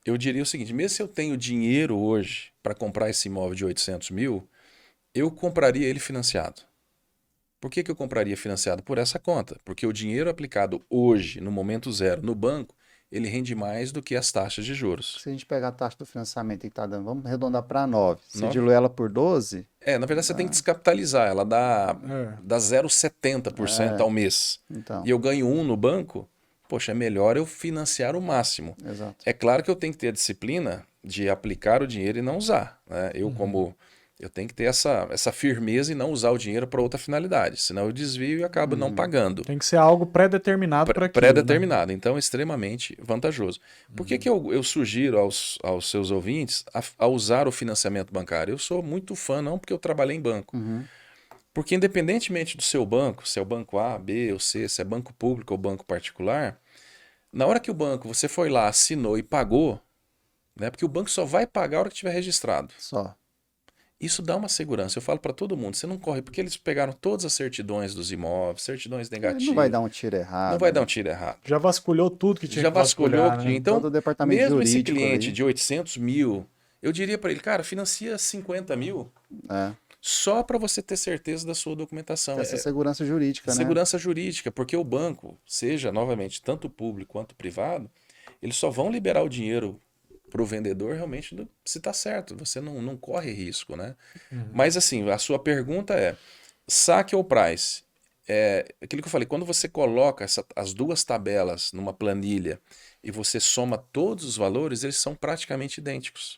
eu diria o seguinte, mesmo se eu tenho dinheiro hoje para comprar esse imóvel de 800 mil, eu compraria ele financiado. Por que eu compraria financiado? Por essa conta. Porque o dinheiro aplicado hoje, no momento zero, no banco, ele rende mais do que as taxas de juros. Se a gente pegar a taxa do financiamento que está dando, vamos arredondar para 9. Se diluir ela por 12... Na verdade você tem que descapitalizar. Ela dá 0,70% ao mês. Então. E eu ganho 1 no banco, poxa, é melhor eu financiar o máximo. Exato. É claro que eu tenho que ter a disciplina de aplicar o dinheiro e não usar. Né? Eu tenho que ter essa firmeza e não usar o dinheiro para outra finalidade, senão eu desvio e acabo não pagando. Tem que ser algo pré-determinado para aquilo. Pré-determinado, né? Então é extremamente vantajoso. Por que eu sugiro aos seus ouvintes a usar o financiamento bancário? Eu sou muito fã, não porque eu trabalhei em banco. Porque independentemente do seu banco, se é o banco A, B ou C, se é banco público ou banco particular, na hora que o banco, você foi lá, assinou e pagou, né? Porque o banco só vai pagar a hora que estiver registrado. Só. Isso dá uma segurança. Eu falo para todo mundo, você não corre, porque eles pegaram todas as certidões dos imóveis, certidões negativas. Não vai dar um tiro errado. Não vai dar um tiro errado. Já vasculhou tudo que tinha Já que vasculhar. vasculhou o que tinha. Então, todo o departamento mesmo esse jurídico cliente ali. de 800 mil, eu diria para ele, cara, financia 50 mil. só para você ter certeza da sua documentação. Essa segurança jurídica, né? Segurança jurídica, porque o banco, seja novamente tanto público quanto privado, eles só vão liberar o dinheiro para o vendedor realmente se está certo. Você não corre risco, né? Mas assim, a sua pergunta é saque ou price? Aquilo que eu falei, quando você coloca as duas tabelas numa planilha e você soma todos os valores, eles são praticamente idênticos.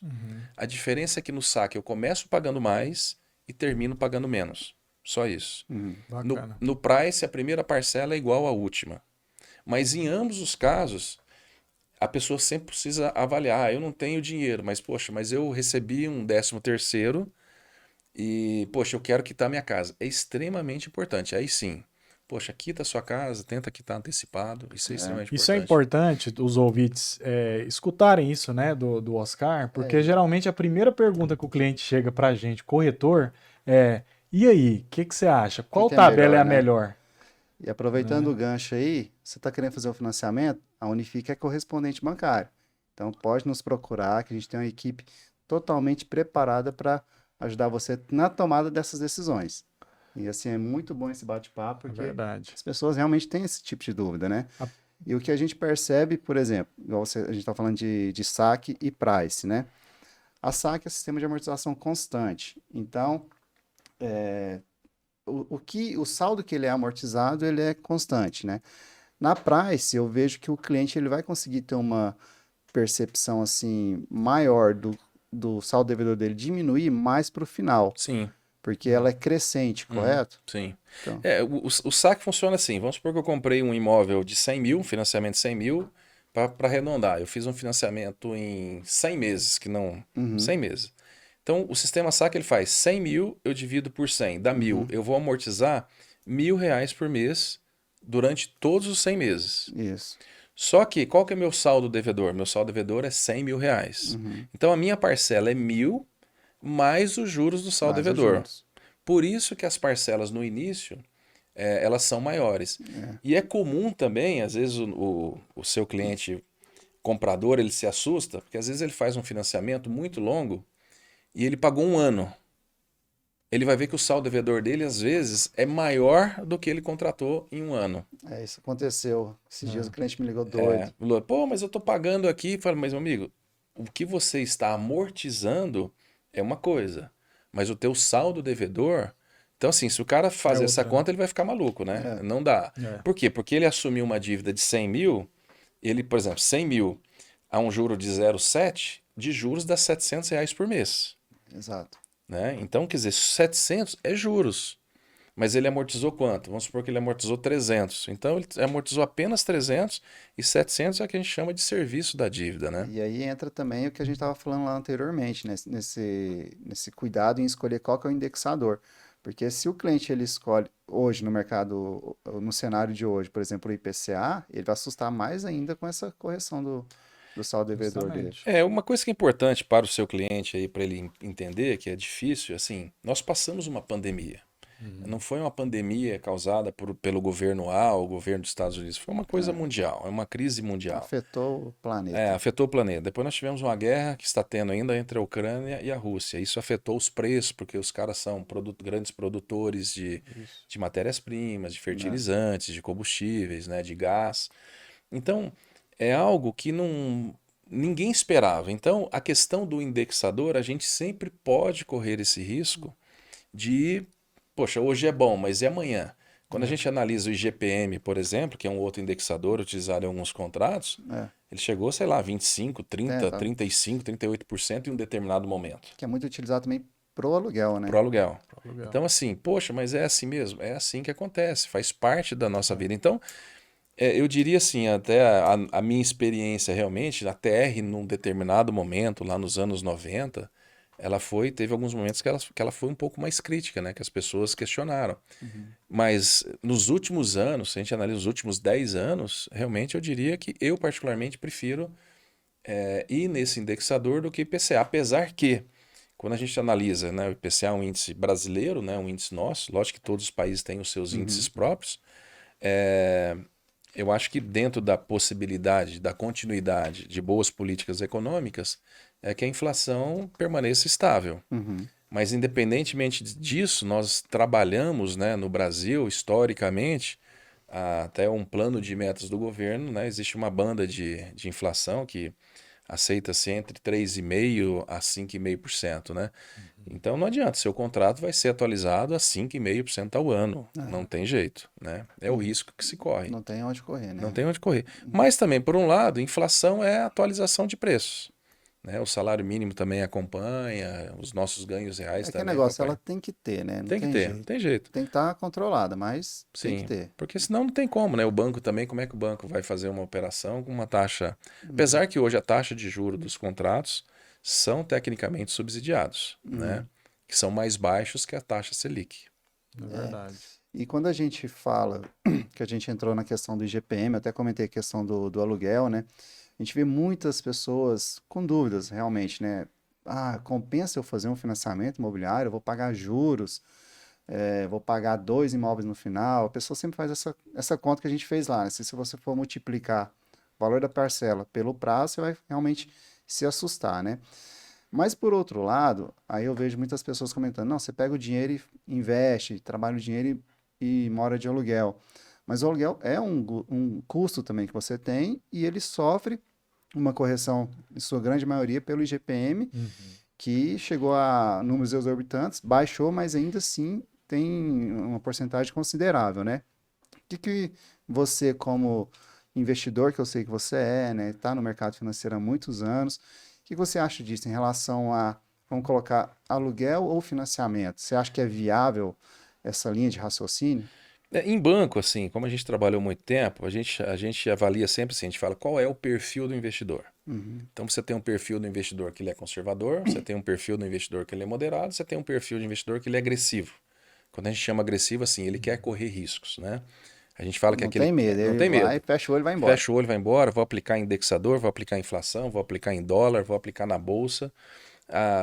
A diferença é que no saque eu começo pagando mais e termino pagando menos. Só isso. Bacana. No price, a primeira parcela é igual à última. Mas em ambos os casos, a pessoa sempre precisa avaliar. Eu não tenho dinheiro, mas poxa, mas eu recebi um 13º e, poxa, eu quero quitar minha casa. É extremamente importante. Aí sim, poxa, quita a sua casa, tenta quitar antecipado. Isso é extremamente Isso é importante. importante, os ouvintes escutarem isso, né, do Oscar, porque geralmente a primeira pergunta que o cliente chega pra gente, corretor, é: e aí, o que você acha? Qual que é tabela melhor, é a né? melhor? E aproveitando o gancho aí, você está querendo fazer um financiamento, a Unifique é correspondente bancário. Então pode nos procurar, que a gente tem uma equipe totalmente preparada para ajudar você na tomada dessas decisões. E assim, é muito bom esse bate-papo, É porque verdade. as pessoas realmente têm esse tipo de dúvida, né? E o que a gente percebe, por exemplo, igual a gente está falando de saque e price, né? A saque é sistema de amortização constante. Então, o saldo que ele é amortizado, ele é constante, né? Na price, eu vejo que o cliente ele vai conseguir ter uma percepção assim maior do saldo devedor dele diminuir mais para o final, Sim, porque ela é crescente, correto? sim. Então, O saque funciona assim. Vamos supor que eu comprei um imóvel de 100 mil, um financiamento de 100 mil, para arredondar. Eu fiz um financiamento em 100 meses, que não... 100 meses. Então, o sistema saque ele faz 100 mil, eu divido por 100, dá 1.000. Eu vou amortizar R$ 1.000 por mês durante todos os 100 meses. isso. Só que, qual que é meu saldo devedor? Meu saldo devedor é R$ 100 mil. Então, a minha parcela é 1.000 mais os juros do saldo Mais os devedor. juros. Por isso que as parcelas no início, elas são maiores. E é comum também, às vezes, o seu cliente comprador, ele se assusta, porque às vezes ele faz um financiamento muito longo e ele pagou um ano. Ele vai ver que o saldo devedor dele, às vezes, é maior do que ele contratou em um ano. Isso aconteceu. Esses dias o cliente me ligou doido. Falou, pô, mas eu tô pagando aqui. Fala, mas meu amigo, o que você está amortizando é uma coisa, mas o teu saldo devedor... Então, assim, se o cara fazer essa outra, né? conta, ele vai ficar maluco, né? Não dá. Por quê? Porque ele assumiu uma dívida de 100 mil, ele, por exemplo, 100 mil a um juro de 0,7, de juros dá R$ 700 por mês. Exato. Né? Então, quer dizer, 700 é juros. Mas ele amortizou quanto? Vamos supor que ele amortizou 300. Então, ele amortizou apenas 300 e 700 é o que a gente chama de serviço da dívida, né? E aí entra também o que a gente estava falando lá anteriormente, nesse cuidado em escolher qual que é o indexador. Porque se o cliente ele escolhe hoje no mercado, no cenário de hoje, por exemplo, o IPCA, ele vai assustar mais ainda com essa correção do saldo devedor dele. Justamente. Uma coisa que é importante para o seu cliente aí, para ele entender que é difícil, assim, nós passamos uma pandemia. Não foi uma pandemia causada pelo governo A ou governo dos Estados Unidos, foi uma coisa mundial, é uma crise mundial. Afetou o planeta. Afetou o planeta. Depois nós tivemos uma guerra que está tendo ainda entre a Ucrânia e a Rússia. Isso afetou os preços, porque os caras são grandes produtores de matérias-primas, de fertilizantes, de combustíveis, né, de gás. Então, é algo que ninguém esperava. Então, a questão do indexador, a gente sempre pode correr esse risco de, poxa, hoje é bom, mas e amanhã? Quando a gente analisa o IGPM, por exemplo, que é um outro indexador utilizado em alguns contratos, ele chegou, sei lá, 25, 30, 35, 38% em um determinado momento. Que é muito utilizado também pro aluguel, né? Pro aluguel. Então, assim, poxa, mas é assim mesmo? É assim que acontece, faz parte da nossa vida. Então, eu diria assim, até a minha experiência realmente, a TR num determinado momento, lá nos anos 90, teve alguns momentos que ela foi um pouco mais crítica, né? Que as pessoas questionaram. Mas nos últimos anos, se a gente analisa os últimos 10 anos, realmente eu diria que eu particularmente prefiro ir nesse indexador do que IPCA. Apesar que, quando a gente analisa, né, o IPCA é um índice brasileiro, né, um índice nosso, lógico que todos os países têm os seus índices próprios, eu acho que dentro da possibilidade, da continuidade de boas políticas econômicas, é que a inflação permaneça estável. Mas independentemente disso, nós trabalhamos, né, no Brasil, historicamente, até um plano de metas do governo, né? Existe uma banda de inflação que aceita-se entre 3,5% a 5,5%, né? Então não adianta, seu contrato vai ser atualizado a 5,5% ao ano. Não tem jeito, né? É o risco que se corre. Não tem onde correr, né? Não tem onde correr. Mas também, por um lado, inflação é atualização de preços, né? O salário mínimo também acompanha, os nossos ganhos reais É que também negócio, acompanham. ela tem que ter, né? Não Tem que ter, não jeito. tem jeito. Tem que estar controlada, mas tem que Sim, ter. porque senão não tem como, né? O banco também, como é que o banco vai fazer uma operação com uma taxa? Apesar que hoje a taxa de juro dos contratos são tecnicamente subsidiados, né? Que são mais baixos que a taxa Selic. É verdade. E quando a gente fala que a gente entrou na questão do IGPM, eu até comentei a questão do aluguel, né? A gente vê muitas pessoas com dúvidas, realmente, né? Ah, compensa eu fazer um financiamento imobiliário? Eu vou pagar juros, vou pagar 2 imóveis no final. A pessoa sempre faz essa conta que a gente fez lá, né? Se você for multiplicar o valor da parcela pelo prazo, você vai realmente se assustar, né? Mas por outro lado, aí eu vejo muitas pessoas comentando, não, você pega o dinheiro e investe, trabalha o dinheiro e mora de aluguel. Mas o aluguel é um custo também que você tem e ele sofre uma correção, em sua grande maioria, pelo IGPM, que chegou a números exorbitantes, baixou, mas ainda assim tem uma porcentagem considerável, né? O que você, como investidor, que eu sei que você é, né, está no mercado financeiro há muitos anos, o que você acha disso em relação a, vamos colocar, aluguel ou financiamento? Você acha que é viável essa linha de raciocínio? Em banco, assim, como a gente trabalhou muito tempo, a gente avalia sempre assim, a gente fala qual é o perfil do investidor. Então você tem um perfil do investidor que ele é conservador, você tem um perfil do investidor que ele é moderado, você tem um perfil de investidor que ele é agressivo. Quando a gente chama agressivo, assim, ele quer correr riscos, né? A gente fala que Não aquele tem medo, não ele tem vai, medo. fecha o olho e vai embora. Fecha o olho, vai embora, vou aplicar em indexador, vou aplicar em inflação, vou aplicar em dólar, vou aplicar na bolsa.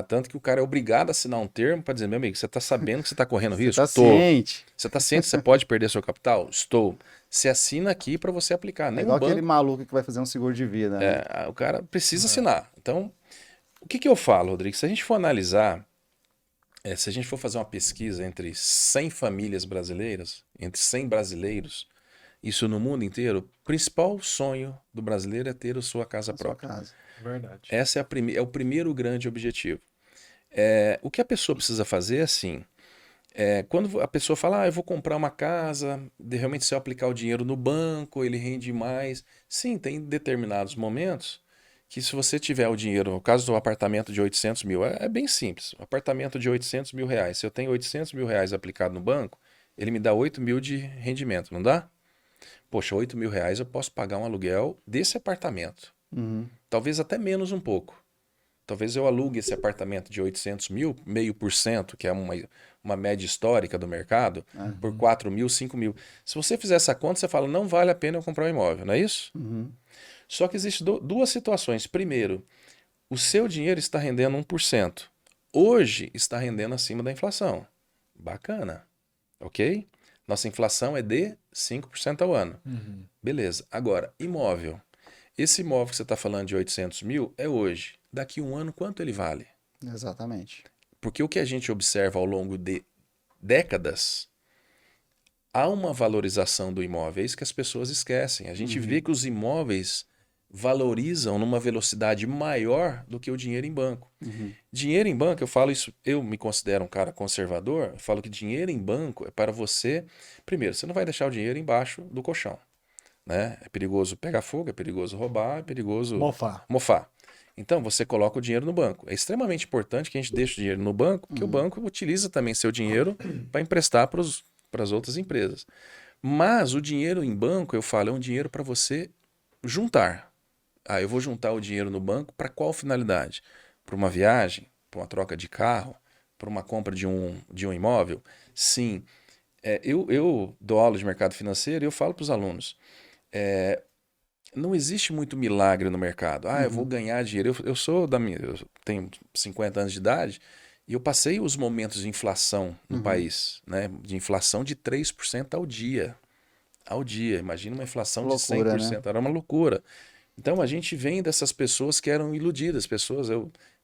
Tanto que o cara é obrigado a assinar um termo para dizer, meu amigo, você está sabendo que você está correndo Você risco? está Tô. ciente. Você está ciente que você pode perder seu capital? Estou. Você assina aqui para você aplicar. É Nenhum igual aquele banco. maluco que vai fazer um seguro de vida, né? O cara precisa assinar. Então, o que eu falo, Rodrigo? Se a gente for analisar, se a gente for fazer uma pesquisa entre 100 famílias brasileiras, entre 100 brasileiros, isso no mundo inteiro, o principal sonho do brasileiro é ter a sua casa Na sua própria. casa. Verdade. Esse é o primeiro grande objetivo. O que a pessoa precisa fazer é assim. Quando a pessoa fala, eu vou comprar uma casa, realmente se eu aplicar o dinheiro no banco, ele rende mais. Sim, tem determinados momentos que se você tiver o dinheiro, no caso do apartamento de 800 mil, é bem simples. Um apartamento de 800 mil reais, se eu tenho 800 mil reais aplicado no banco, ele me dá 8 mil de rendimento, não dá? Poxa, 8 mil reais eu posso pagar um aluguel desse apartamento. Talvez até menos um pouco. Talvez eu alugue esse apartamento de 800 mil, 0,5%, que é uma média histórica do mercado, por 4 mil, 5 mil. Se você fizer essa conta, você fala, não vale a pena eu comprar um imóvel, não é isso? Só que existem duas situações. Primeiro, o seu dinheiro está rendendo 1%. Hoje está rendendo acima da inflação. Bacana, ok? Nossa inflação é de 5% ao ano. Beleza. Agora, imóvel. Esse imóvel que você está falando de 800 mil é hoje. Daqui a um ano, quanto ele vale? Exatamente. Porque o que a gente observa ao longo de décadas, há uma valorização do imóvel. É isso que as pessoas esquecem. A gente vê que os imóveis valorizam numa velocidade maior do que o dinheiro em banco. Dinheiro em banco, eu falo isso, eu me considero um cara conservador, eu falo que dinheiro em banco é para você... Primeiro, você não vai deixar o dinheiro embaixo do colchão. Né? É perigoso pegar fogo, é perigoso roubar, é perigoso mofar. Então, você coloca o dinheiro no banco. É extremamente importante que a gente deixe o dinheiro no banco, porque o banco utiliza também seu dinheiro para emprestar para as outras empresas. Mas o dinheiro em banco, eu falo, é um dinheiro para você juntar. Eu vou juntar o dinheiro no banco para qual finalidade? Para uma viagem? Para uma troca de carro? Para uma compra de um imóvel? Sim. Eu dou aula de mercado financeiro e eu falo para os alunos, não existe muito milagre no mercado. Eu vou ganhar dinheiro. Eu tenho 50 anos de idade e eu passei os momentos de inflação no país, né? De inflação de 3% ao dia. Ao dia. Imagina uma inflação de 100%. Né? Era uma loucura. Então a gente vem dessas pessoas que eram iludidas.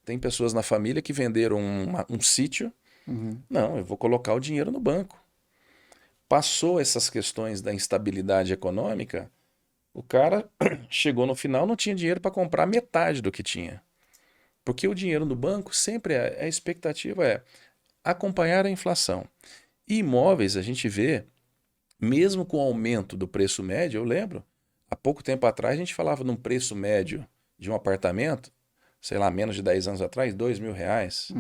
Tem pessoas na família que venderam um sítio. Não, eu vou colocar o dinheiro no banco. Passou essas questões da instabilidade econômica, o cara chegou no final, não tinha dinheiro para comprar metade do que tinha. Porque o dinheiro no banco sempre a expectativa é acompanhar a inflação. E imóveis a gente vê, mesmo com o aumento do preço médio, eu lembro, há pouco tempo atrás a gente falava num preço médio de um apartamento, sei lá, menos de 10 anos atrás, R$2.000,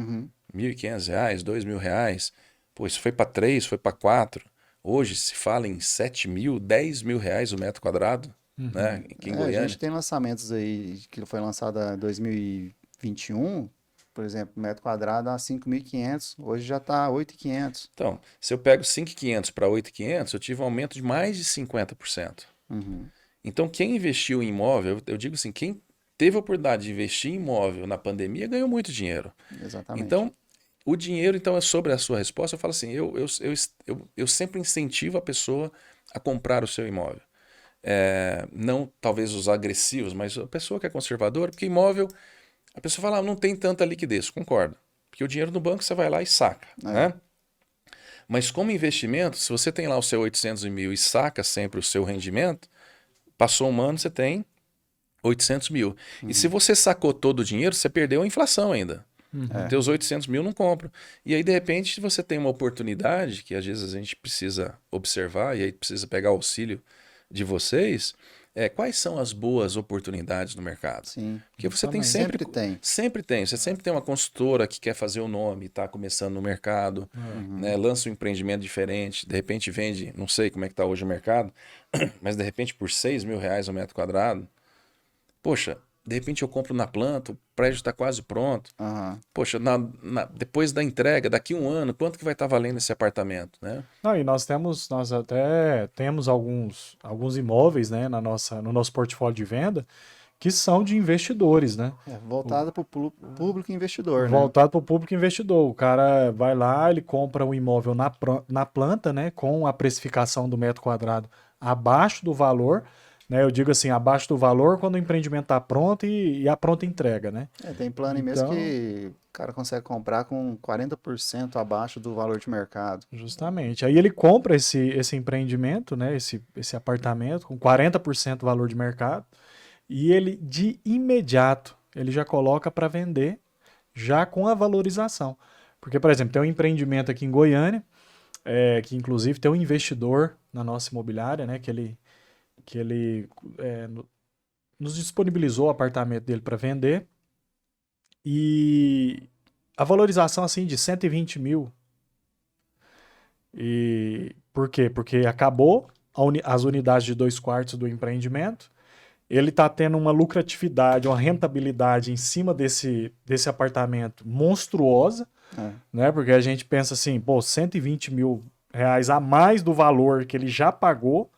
R$1.500, R$2.000. Pô, isso foi para 3, foi para 4. Hoje se fala em 7.000, R$10.000 o metro quadrado, né? Aqui em A Goiânia. gente tem lançamentos aí que foi lançado em 2021, por exemplo, metro quadrado a 5.500, hoje já está 8.500. Então, se eu pego 5.500 para 8.500, eu tive um aumento de mais de 50%. Então, quem investiu em imóvel, eu digo assim, quem teve a oportunidade de investir em imóvel na pandemia ganhou muito dinheiro. Exatamente. Então, o dinheiro, então, é sobre a sua resposta. Eu falo assim, eu sempre incentivo a pessoa a comprar o seu imóvel. Não talvez os agressivos, mas a pessoa que é conservadora, porque imóvel, a pessoa fala, não tem tanta liquidez, concordo. Porque o dinheiro no banco você vai lá e saca, né? Mas como investimento, se você tem lá o seu 800 mil e saca sempre o seu rendimento, passou um ano, você tem 800 mil. E se você sacou todo o dinheiro, você perdeu a inflação ainda. Teus 800 mil não compram. E aí, de repente, você tem uma oportunidade que às vezes a gente precisa observar e aí precisa pegar auxílio de vocês. Quais são as boas oportunidades no mercado? Sim. Porque você tem sempre tem. Você sempre tem uma consultora que quer fazer o nome, está começando no mercado, né, lança um empreendimento diferente, de repente vende, não sei como é que está hoje o mercado, mas de repente por R$6.000 o metro quadrado. Poxa, de repente eu compro na planta, o prédio está quase pronto. Poxa, depois da entrega, daqui um ano, quanto que vai estar valendo esse apartamento, né? Não, e nós até temos alguns imóveis, né, no nosso portfólio de venda que são de investidores, né? Voltado para o público investidor, né? Voltado para o público investidor. O cara vai lá, ele compra um imóvel na planta, né, com a precificação do metro quadrado abaixo do valor, né? Eu digo assim, abaixo do valor quando o empreendimento está pronto e a pronta entrega, né? Tem plano aí mesmo que o cara consegue comprar com 40% abaixo do valor de mercado. Justamente. Aí ele compra esse empreendimento, né, esse apartamento com 40% do valor de mercado e ele de imediato ele já coloca para vender já com a valorização. Porque, por exemplo, tem um empreendimento aqui em Goiânia, que inclusive tem um investidor na nossa imobiliária, né, que ele nos disponibilizou o apartamento dele para vender e a valorização assim de 120 mil. E por quê? Porque acabou as unidades de 2 quartos do empreendimento, ele está tendo uma lucratividade, uma rentabilidade em cima desse apartamento monstruosa, né? Porque a gente pensa assim, pô, 120 mil reais a mais do valor que ele já pagou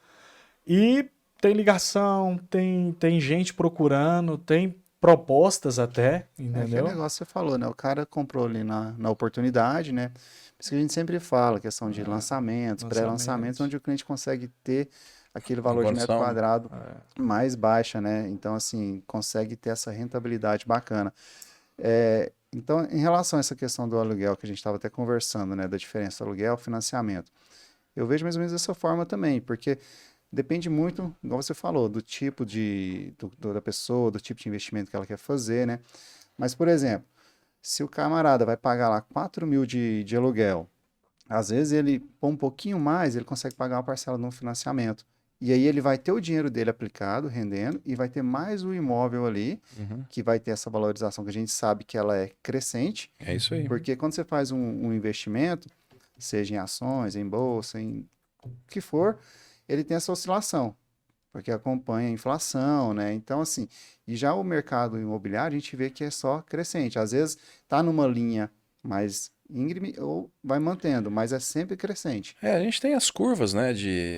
e tem ligação, tem gente procurando, tem propostas até, entendeu? Aquele negócio que você falou, né? O cara comprou ali na oportunidade, né? Por isso que a gente sempre fala, questão de lançamentos, pré-lançamentos, onde o cliente consegue ter aquele valor de metro quadrado mais baixa, né? Então, assim, consegue ter essa rentabilidade bacana. Então, em relação a essa questão do aluguel, que a gente estava até conversando, né? Da diferença do aluguel e financiamento. Eu vejo mais ou menos dessa forma também, porque depende muito, igual você falou, do tipo da pessoa, do tipo de investimento que ela quer fazer, né? Mas, por exemplo, se o camarada vai pagar lá 4 mil de aluguel, às vezes ele põe um pouquinho mais, ele consegue pagar uma parcela no financiamento. E aí ele vai ter o dinheiro dele aplicado, rendendo, e vai ter mais o imóvel ali, que vai ter essa valorização que a gente sabe que ela é crescente. É isso aí. Porque quando você faz um investimento, seja em ações, em bolsa, em o que for, ele tem essa oscilação, porque acompanha a inflação, né? Então, assim, e já o mercado imobiliário, a gente vê que é só crescente. Às vezes está numa linha mais íngreme ou vai mantendo, mas é sempre crescente. A gente tem as curvas, né?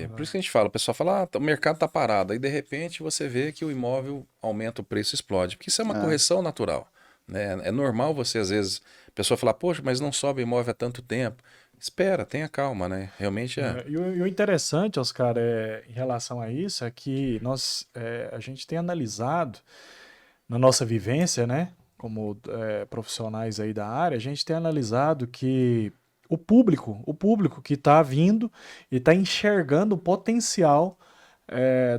Por isso que a gente fala, o pessoal fala, o mercado tá parado. Aí, de repente, você vê que o imóvel aumenta, o preço explode. Porque isso é uma correção natural, né? É normal você, às vezes, a pessoa falar, poxa, mas não sobe imóvel há tanto tempo. Espera, tenha calma, né? Realmente E o interessante, Oscar, em relação a isso, é que a gente tem analisado na nossa vivência, né, como profissionais aí da área, a gente tem analisado que o público que está vindo e está enxergando o potencial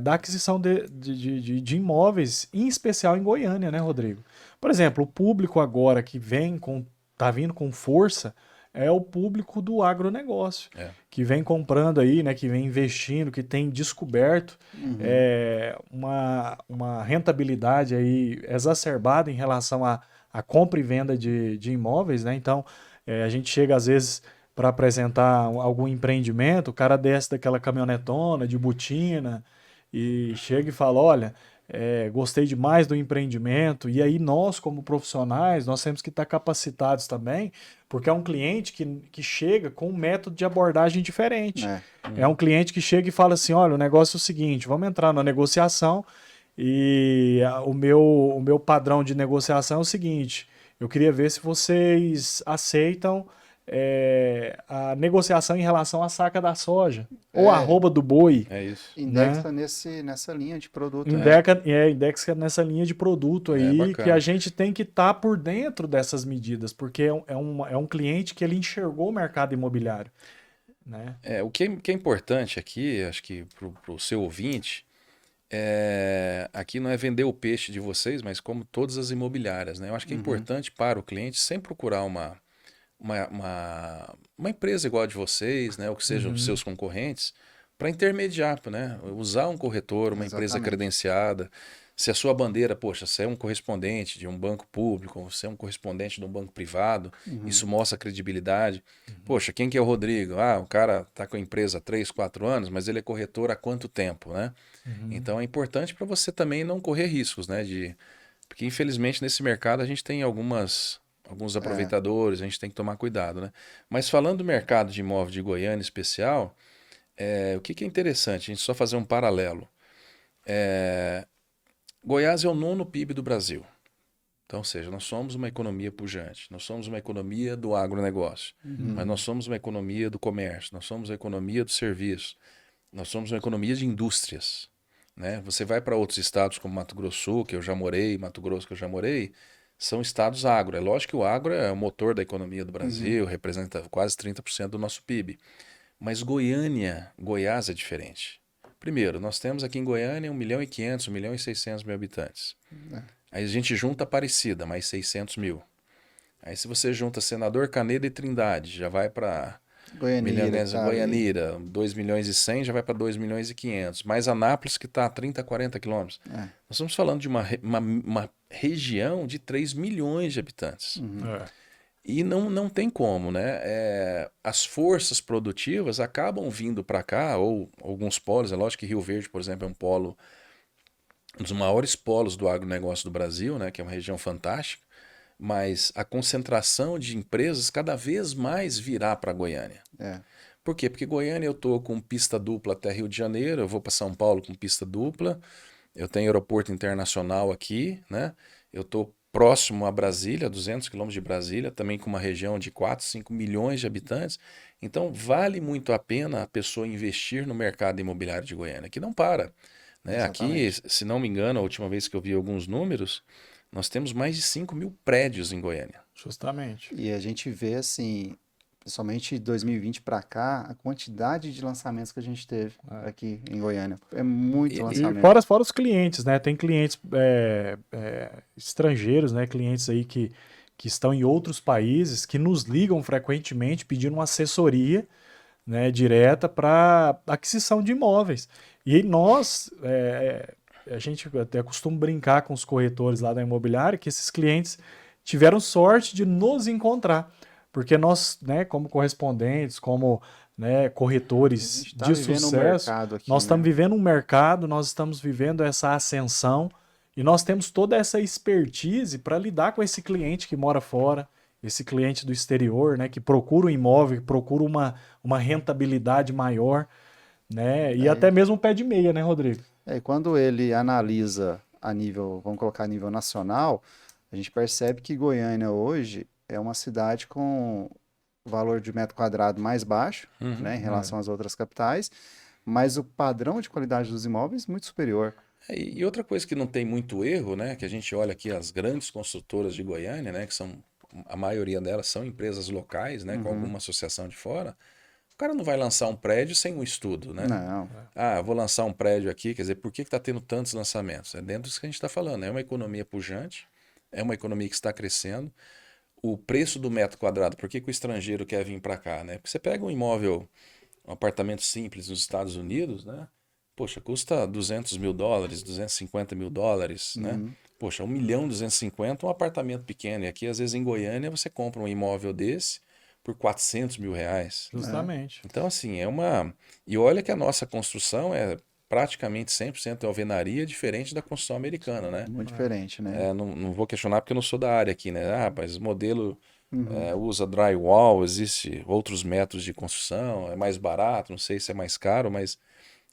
da aquisição de imóveis, em especial em Goiânia, né, Rodrigo? Por exemplo, o público agora que tá vindo com força é o público do agronegócio, que vem comprando aí, né, que vem investindo, que tem descoberto uma rentabilidade aí exacerbada em relação à compra e venda de imóveis, né? Então, a gente chega às vezes para apresentar algum empreendimento, o cara desce daquela caminhonetona de botina e chega e fala, olha, gostei demais do empreendimento, e aí nós, como profissionais, nós temos que estar capacitados também, porque é um cliente que chega com um método de abordagem diferente. É um cliente que chega e fala assim, olha, o negócio é o seguinte, vamos entrar na negociação e o meu padrão de negociação é o seguinte, eu queria ver se vocês aceitam a negociação em relação à saca da soja ou a arroba do boi. É isso. Indexa nessa linha de produto. Indexa nessa linha de produto aí, que a gente tem que estar por dentro dessas medidas, porque é um cliente que ele enxergou o mercado imobiliário. Né? O que é importante aqui, acho que para o seu ouvinte, aqui não é vender o peixe de vocês, mas como todas as imobiliárias. Né? Eu acho que é importante para o cliente sempre procurar uma empresa igual a de vocês, né, ou que sejam os seus concorrentes, para intermediar, né, usar um corretor, uma empresa credenciada. Se a sua bandeira, poxa, você é um correspondente de um banco público, você é um correspondente de um banco privado, isso mostra credibilidade. Poxa, quem que é o Rodrigo? O cara está com a empresa há 3, 4 anos, mas ele é corretor há quanto tempo, né? Então é importante para você também não correr riscos, né, porque infelizmente nesse mercado a gente tem alguns aproveitadores, a gente tem que tomar cuidado, né? Mas falando do mercado de imóvel de Goiânia em especial, o que é interessante, a gente só fazer um paralelo. Goiás é o 9º PIB do Brasil. Então, ou seja, nós somos uma economia pujante, nós somos uma economia do agronegócio, mas nós somos uma economia do comércio, nós somos uma economia do serviço, nós somos uma economia de indústrias. Né? Você vai para outros estados como Mato Grosso do Sul, que eu já morei, Mato Grosso que eu já morei, são estados agro. É lógico que o agro é o motor da economia do Brasil, representa quase 30% do nosso PIB. Mas Goiás é diferente. Primeiro, nós temos aqui em Goiânia 1.500.000, 1.600.000 habitantes. Aí a gente junta Aparecida, mais 600 mil. Aí se você junta Senador Canedo e Trindade, já vai para Goianira, 2.100.000, já vai para 2.500.000. Mais Anápolis, que está a 30, 40 quilômetros. Nós estamos falando de uma região de 3 milhões de habitantes. E não tem como, né? As forças produtivas acabam vindo para cá, ou alguns polos. É lógico que Rio Verde, por exemplo, é um dos maiores polos do agronegócio do Brasil, né? Que é uma região fantástica. Mas a concentração de empresas cada vez mais virá para Goiânia. Por quê? Porque Goiânia eu estou com pista dupla até Rio de Janeiro, eu vou para São Paulo com pista dupla, eu tenho aeroporto internacional aqui, né? Eu estou próximo a Brasília, 200 quilômetros de Brasília, também com uma região de 4, 5 milhões de habitantes. Então vale muito a pena a pessoa investir no mercado imobiliário de Goiânia, que não para. Né? Aqui, se não me engano, a última vez que eu vi alguns números, nós temos mais de 5 mil prédios em Goiânia. Justamente. E a gente vê, assim, principalmente de 2020 para cá, a quantidade de lançamentos que a gente teve aqui em Goiânia. É muito lançamento. E fora os clientes, né? Tem clientes estrangeiros, né? Clientes aí que estão em outros países, que nos ligam frequentemente pedindo uma assessoria, né, direta para aquisição de imóveis. E nós... a gente até costuma brincar com os corretores lá da imobiliária que esses clientes tiveram sorte de nos encontrar, porque nós, né, como correspondentes, como, né, corretores de sucesso, nós estamos vivendo um mercado, nós estamos vivendo essa ascensão e nós temos toda essa expertise para lidar com esse cliente que mora fora, esse cliente do exterior, né, que procura um imóvel, que procura uma rentabilidade maior, né, e até mesmo um pé de meia, né, Rodrigo? E quando ele analisa a nível, vamos colocar a nível nacional, a gente percebe que Goiânia hoje é uma cidade com valor de metro quadrado mais baixo, né, em relação às outras capitais, mas o padrão de qualidade dos imóveis muito superior. E outra coisa que não tem muito erro, né? Que a gente olha aqui as grandes construtoras de Goiânia, né? Que são, a maioria delas são empresas locais, né? Com alguma associação de fora. O cara não vai lançar um prédio sem um estudo, né? Não, Ah, vou lançar um prédio aqui, quer dizer, por que está tendo tantos lançamentos? É dentro disso que a gente está falando. É uma economia pujante, é uma economia que está crescendo. O preço do metro quadrado, por que que o estrangeiro quer vir para cá, né? Porque você pega um imóvel, um apartamento simples nos Estados Unidos, né? Poxa, custa $200.000, $250.000, né? Poxa, 1.250.000 um apartamento pequeno. E aqui, às vezes, em Goiânia, você compra um imóvel desse por R$ 400.000. Justamente. Então, assim, é uma... E olha que a nossa construção é praticamente 100% alvenaria, diferente da construção americana, né? muito diferente, né? Não vou questionar porque eu não sou da área aqui, né? Ah, mas o modelo usa drywall, existe outros métodos de construção, é mais barato, não sei se é mais caro, mas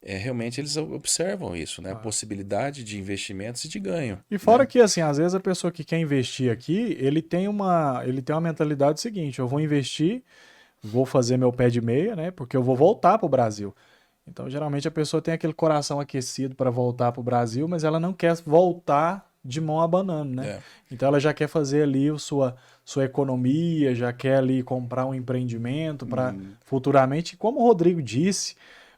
realmente eles observam isso, né? A possibilidade de investimentos e de ganho. E fora que, assim, às vezes a pessoa que quer investir aqui, ele tem uma mentalidade seguinte: eu vou investir, vou fazer meu pé de meia, né? Porque eu vou voltar para o Brasil. Então, geralmente a pessoa tem aquele coração aquecido para voltar para o Brasil, mas ela não quer voltar de mão abanando, né? É. Então ela já quer fazer ali sua economia, já quer ali comprar um empreendimento para futuramente, como o Rodrigo disse,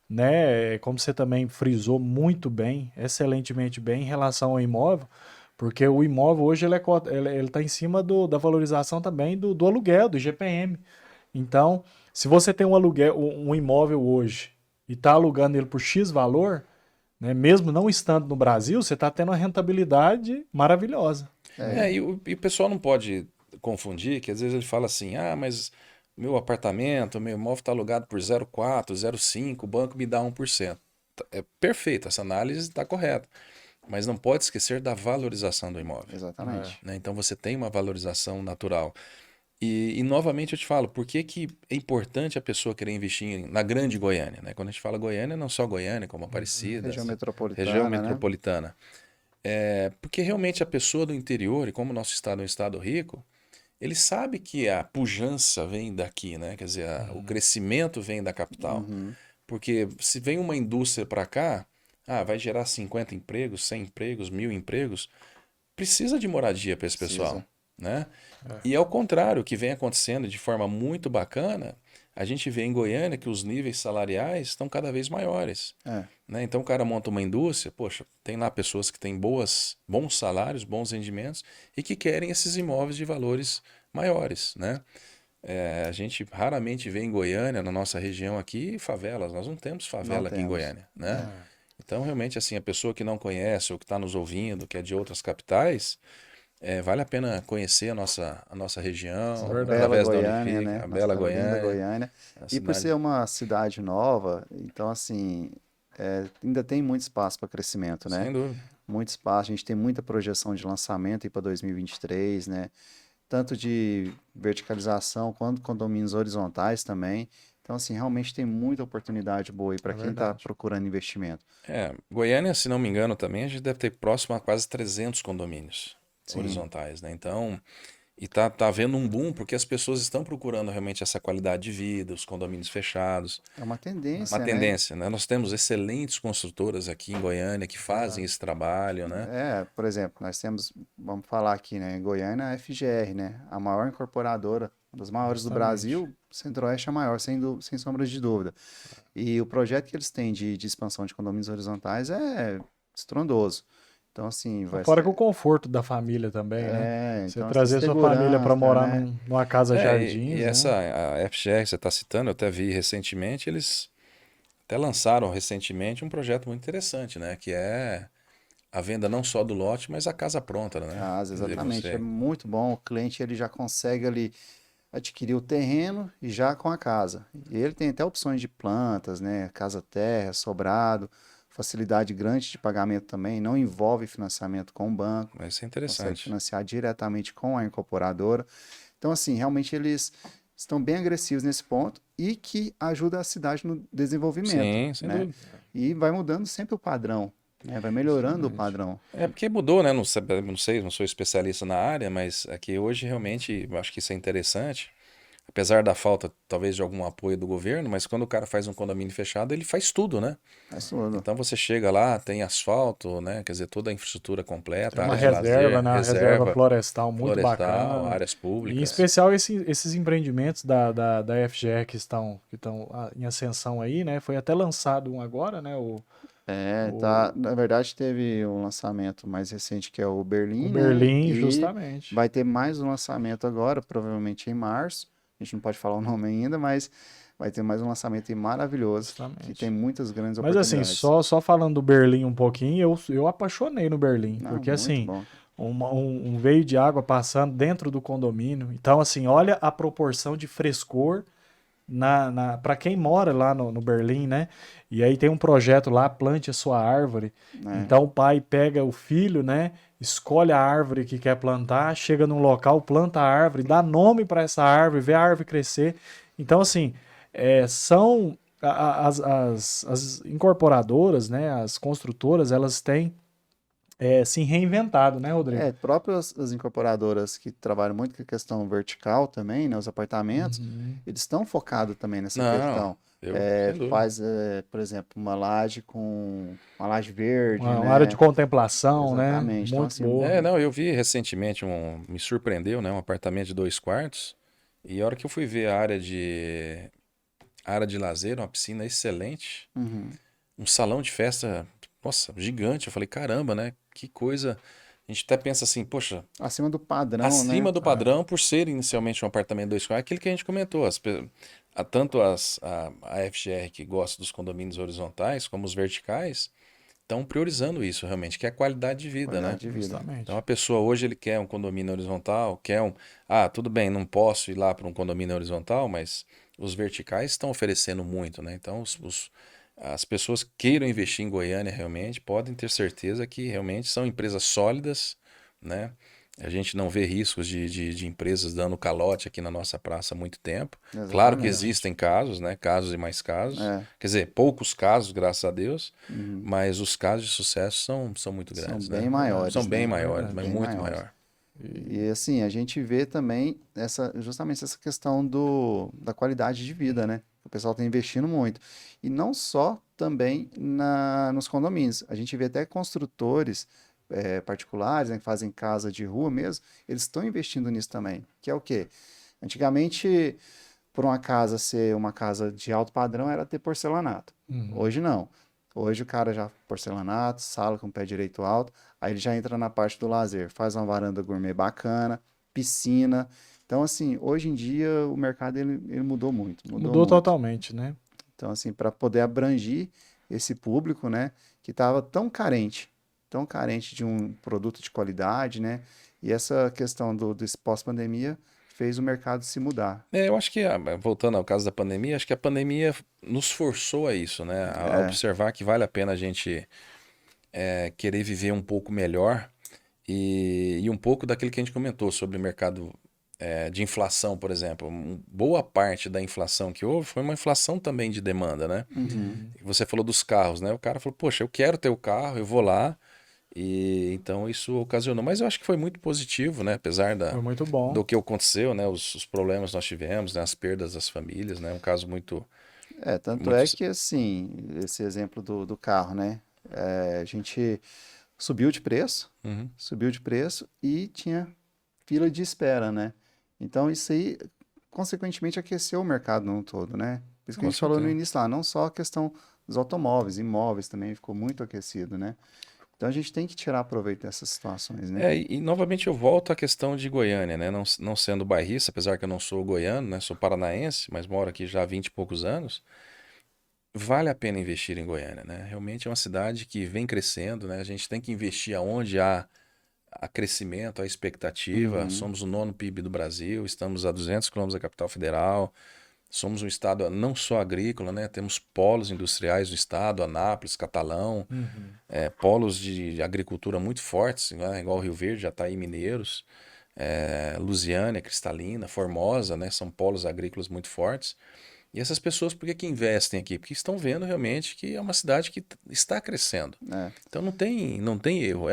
né? Como você também frisou muito bem, excelentemente bem em relação ao imóvel, porque o imóvel hoje ele tá em cima da valorização também do aluguel, do IGPM. Então, se você tem um aluguel, um imóvel hoje e está alugando ele por X valor, né, mesmo não estando no Brasil, você está tendo uma rentabilidade maravilhosa. E o pessoal não pode confundir, que às vezes ele fala assim, ah, mas meu apartamento, meu imóvel está alugado por 0,4, 0,5, o banco me dá 1%. É perfeito, essa análise está correta. Mas não pode esquecer da valorização do imóvel. Exatamente. Né? Então você tem uma valorização natural. E novamente eu te falo, por que que é importante a pessoa querer investir na grande Goiânia? Né? Quando a gente fala Goiânia, não só Goiânia, como Aparecida, Região metropolitana, região né? metropolitana. Porque realmente a pessoa do interior, e como o nosso estado é um estado rico, ele sabe que a pujança vem daqui, né? Quer dizer, o crescimento vem da capital. Porque se vem uma indústria para cá, vai gerar 50 empregos, 100 empregos, 1.000 empregos, precisa de moradia para esse pessoal, né? E ao contrário, o que vem acontecendo de forma muito bacana, a gente vê em Goiânia que os níveis salariais estão cada vez maiores. Né? Então o cara monta uma indústria, poxa, tem lá pessoas que têm bons salários, bons rendimentos e que querem esses imóveis de valores maiores, né? A gente raramente vê em Goiânia, na nossa região aqui, favelas. Nós não temos favela aqui em Goiânia, né? Então, realmente, assim, a pessoa que não conhece ou que está nos ouvindo, que é de outras capitais, vale a pena conhecer a nossa região, Bela através da Goiânia, Unific, né? a Bela Nossa linda Goiânia. Goiânia. a E por cidade- ser uma cidade nova, então, assim, ainda tem muito espaço para crescimento, né? Sem dúvida. Muito espaço. A gente tem muita projeção de lançamento aí para 2023, né? Tanto de verticalização quanto condomínios horizontais também. Então, assim, realmente tem muita oportunidade boa aí para quem está verdade. procurando investimento. Goiânia, se não me engano, também a gente deve ter próximo a quase 300 condomínios Sim. horizontais, né? Então, e tá havendo um boom porque as pessoas estão procurando realmente essa qualidade de vida, os condomínios fechados. É uma tendência, Uma né? tendência, né? Nós temos excelentes construtoras aqui em Goiânia que fazem esse trabalho, né? Por exemplo, nós temos, vamos falar aqui, né, em Goiânia, a FGR, né, a maior incorporadora, uma das maiores do Justamente. Brasil, Centro-Oeste é a maior, sem sombra de dúvida. E o projeto que eles têm de expansão de condomínios horizontais é estrondoso. Então, assim, vai Fora ser... com o conforto da família também, né? Você então, trazer essa sua família para segurança, morar né? numa casa E jardins, essa, né? a FGR que você está citando, eu até vi recentemente, eles até lançaram recentemente um projeto muito interessante, né? Que é a venda não só do lote, mas a casa pronta, né? Casa, Quer dizer, exatamente, é você- muito bom. O cliente ele já consegue ali adquirir o terreno e já com a casa. E ele tem até opções de plantas, né? Casa terra, sobrado, facilidade grande de pagamento também, não envolve financiamento com o banco, Vai ser consegue interessante. financiar diretamente com a incorporadora. Então, assim, realmente eles estão bem agressivos nesse ponto e que ajuda a cidade no desenvolvimento, Sim, sem né? dúvida. E vai mudando sempre o padrão, né? Vai melhorando o padrão. Porque mudou, né? Não sei, não sou especialista na área, mas aqui hoje realmente eu acho que isso é interessante. apesar da falta, talvez, de algum apoio do governo, mas quando o cara faz um condomínio fechado, ele faz tudo, né? Faz tudo. Então você chega lá, tem asfalto, né? Quer dizer, toda a infraestrutura completa, Tem uma área de reserva, lazer, né? Uma reserva reserva florestal muito florestal, bacana. áreas E em públicas. especial esses empreendimentos da FGR que estão em ascensão aí, né? Foi até lançado um agora, né? Tá. O, Na verdade, teve um lançamento mais recente que é o o Berlim, né? Berlim, E justamente. vai ter mais um lançamento agora, provavelmente em março. A gente não pode falar o nome ainda, mas vai ter mais um lançamento aí maravilhoso, que tem Justamente. muitas grandes Mas assim, oportunidades. só falando do Berlim um pouquinho, eu apaixonei no Berlim, Não, porque muito assim, bom. um veio de água passando dentro do condomínio. Então, assim, olha a proporção de frescor para quem mora lá no Berlim, né? E aí tem um projeto lá, plante a sua árvore. Né? Então o pai pega o filho, né? Escolhe a árvore que quer plantar, chega num local, planta a árvore, dá nome para essa árvore, vê a árvore crescer. Então, assim, são as incorporadoras, né? As construtoras, elas têm se reinventado, né, Rodrigo? Próprias as incorporadoras que trabalham muito com a questão vertical também, né, os apartamentos, Uhum. eles estão focados também nessa Não, questão. sem dúvida. Faz, por exemplo, uma laje com uma laje verde, Uma área de né? contemplação, né? Exatamente. Então, Muito assim, boa. Não, eu vi recentemente me surpreendeu, né? Um apartamento de 2 quartos. E a hora que eu fui ver a área de lazer, uma piscina excelente, uhum, um salão de festa, nossa, gigante. Eu falei, caramba, né? Que coisa. A gente até pensa assim, poxa, acima do padrão, né? acima do padrão por ser inicialmente um apartamento 2 quartos, aquilo que a gente comentou, tanto a FGR que gosta dos condomínios horizontais como os verticais estão priorizando isso realmente, que é a qualidade de vida, né? Qualidade de vida. Então Justamente. a pessoa hoje ele quer um condomínio horizontal, tudo bem, não posso ir lá para um condomínio horizontal, mas os verticais estão oferecendo muito, né? Então as pessoas que queiram investir em Goiânia realmente podem ter certeza que realmente são empresas sólidas, né? A gente não vê riscos de empresas dando calote aqui na nossa praça há muito tempo. Claro que Exatamente. existem casos, né? Casos e mais casos. É, Quer dizer, poucos casos, graças a Deus, uhum. mas os casos de sucesso são muito São grandes, bem né? São maiores, bem né? maiores, mas Verdade. Bem muito maiores. maior. E assim, a gente vê também justamente essa questão da qualidade de vida, né? O pessoal está investindo muito. E não só também nos condomínios. A gente vê até construtores particulares, né, que fazem casa de rua mesmo, eles estão investindo nisso também. Que é o quê? Antigamente, por uma casa ser uma casa de alto padrão, era ter porcelanato. Uhum. Hoje não. Hoje o cara já porcelanato, sala com pé direito alto, aí ele já entra na parte do lazer, faz uma varanda gourmet bacana, piscina. Então, assim, hoje em dia o mercado ele mudou Mudou muito. totalmente, né? Então, assim, para poder abranger esse público, né, que estava tão carente de um produto de qualidade, né, e essa questão desse pós-pandemia fez o mercado se mudar. Eu acho que, voltando ao caso da pandemia, acho que a pandemia nos forçou a isso, né? A É, observar que vale a pena a gente querer viver um pouco melhor e um pouco daquilo que a gente comentou sobre o mercado de inflação, por exemplo. Boa parte da inflação que houve foi uma inflação também de demanda, né? uhum, Uhum. Você falou dos carros, né? O cara falou, poxa, eu quero ter o carro, eu vou lá. E então isso ocasionou. Mas eu acho que foi muito positivo, né? Apesar Foi muito bom. do que aconteceu, né? Os problemas que nós tivemos, né? As perdas das famílias, né? Um caso muito, tanto muito. é que, assim, esse exemplo do carro, né, a gente subiu de preço, Uhum. e tinha fila de espera, né? Então isso aí, consequentemente, aqueceu o mercado no todo, né? Por isso que a Com gente falou no certeza. início lá, não só a questão dos automóveis, imóveis também ficou muito aquecido, né? Então a gente tem que tirar proveito dessas situações, né? E novamente eu volto à questão de Goiânia, né? Não sendo bairrista, apesar que eu não sou goiano, né? Sou paranaense, mas moro aqui já há 20 e poucos anos. Vale a pena investir em Goiânia, né? Realmente é uma cidade que vem crescendo, né? A gente tem que investir aonde há crescimento, há expectativa. Uhum, Somos o nono PIB do Brasil, estamos a 200 quilômetros da capital federal. Somos um estado não só agrícola, né? Temos polos industriais no estado, Anápolis, Catalão, Uhum. polos de agricultura muito fortes, né? Igual Rio Verde, Jataí, Mineiros, Lusiânia, Cristalina, Formosa, né? São polos agrícolas muito fortes. E essas pessoas, por que que investem aqui? Porque estão vendo realmente que é uma cidade que está crescendo. é, Então não tem erro.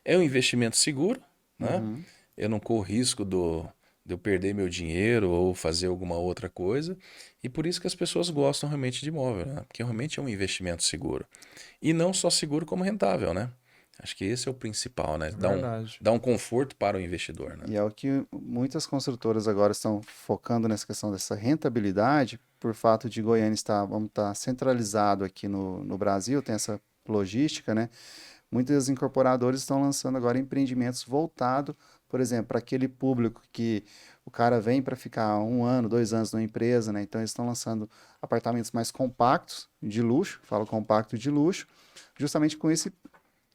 É um investimento seguro, né? uhum, Eu não corro risco de eu perder meu dinheiro ou fazer alguma outra coisa. E por isso que as pessoas gostam realmente de imóvel, né? Porque realmente é um investimento seguro. E não só seguro como rentável, né? Acho que esse é o principal, né? Verdade. Dá um conforto para o investidor, né? E é o que muitas construtoras agora estão focando nessa questão dessa rentabilidade, por fato de Goiânia estar, vamos estar centralizado aqui no Brasil, tem essa logística, né? Muitas incorporadoras estão lançando agora empreendimentos voltados, por exemplo, para aquele público que o cara vem para ficar 1 ano, 2 anos numa empresa, né? Então eles estão lançando apartamentos mais compactos, de luxo, falo compacto de luxo, justamente com esse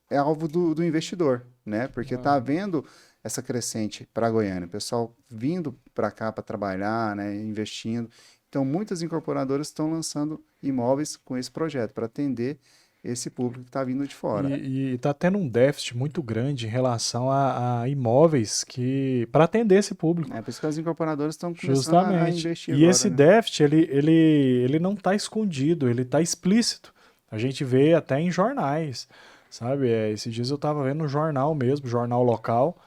alvo do investidor, né? Porque está havendo essa crescente para Goiânia, o pessoal vindo para cá para trabalhar, né? Investindo. Então muitas incorporadoras estão lançando imóveis com esse projeto para atender esse público que está vindo de fora. E está tendo um déficit muito grande em relação a imóveis que para atender esse público. É por isso que as incorporadoras estão começando a Justamente. investir E agora, esse né? déficit, ele não está escondido, ele está explícito. A gente vê até em jornais, sabe? Esses dias eu estava vendo no jornal mesmo, jornal local,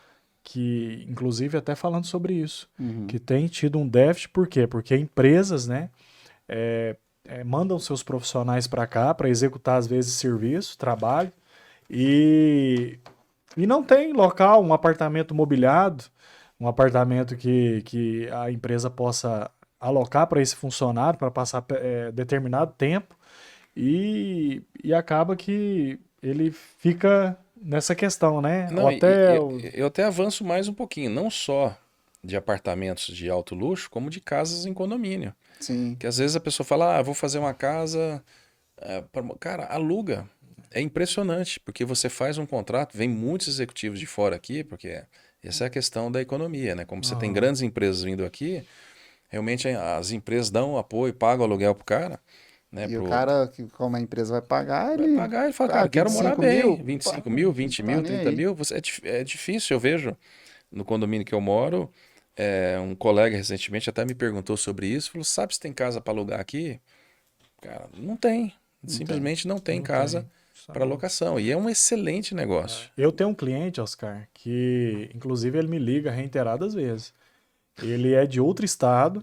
que inclusive até falando sobre isso, que tem tido um déficit, por quê? Porque empresas, né, mandam seus profissionais para cá para executar às vezes serviço, trabalho, e, e não tem local, um apartamento mobiliado, um apartamento que a empresa possa alocar para esse funcionário para passar determinado tempo e acaba que ele fica nessa questão, né? Não, Hotel. eu até avanço mais um pouquinho, não só de apartamentos de alto luxo, como de casas em condomínio. Sim, Que às vezes a pessoa fala, vou fazer uma casa. Cara, aluga. É impressionante, porque você faz um contrato, vem muitos executivos de fora aqui, porque essa é a questão da economia, né? Como você tem Aham. grandes empresas vindo aqui, realmente as empresas dão apoio, pagam aluguel pro cara, né? e o cara, que como a empresa vai pagar, Vai ele... pagar e fala, cara, quero morar 25 bem. mil, 25 pá, mil, não 20 tá mil, nem 30 aí. mil. É difícil, eu vejo no condomínio que eu moro. Um colega recentemente até me perguntou sobre isso. Falou: sabe se tem casa para alugar aqui? Cara, não tem. Não tem. Simplesmente não tem Não casa tem. para Justamente. locação. E é um excelente negócio. Eu tenho um cliente, Oscar, que inclusive ele me liga reiteradas vezes. Ele é de outro estado,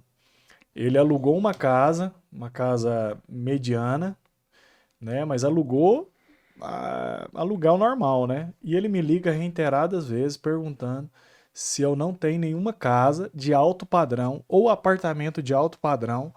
ele alugou uma casa mediana, né? Mas alugou aluguel normal, né? E ele me liga reiteradas vezes perguntando se eu não tenho nenhuma casa de alto padrão ou apartamento de alto padrão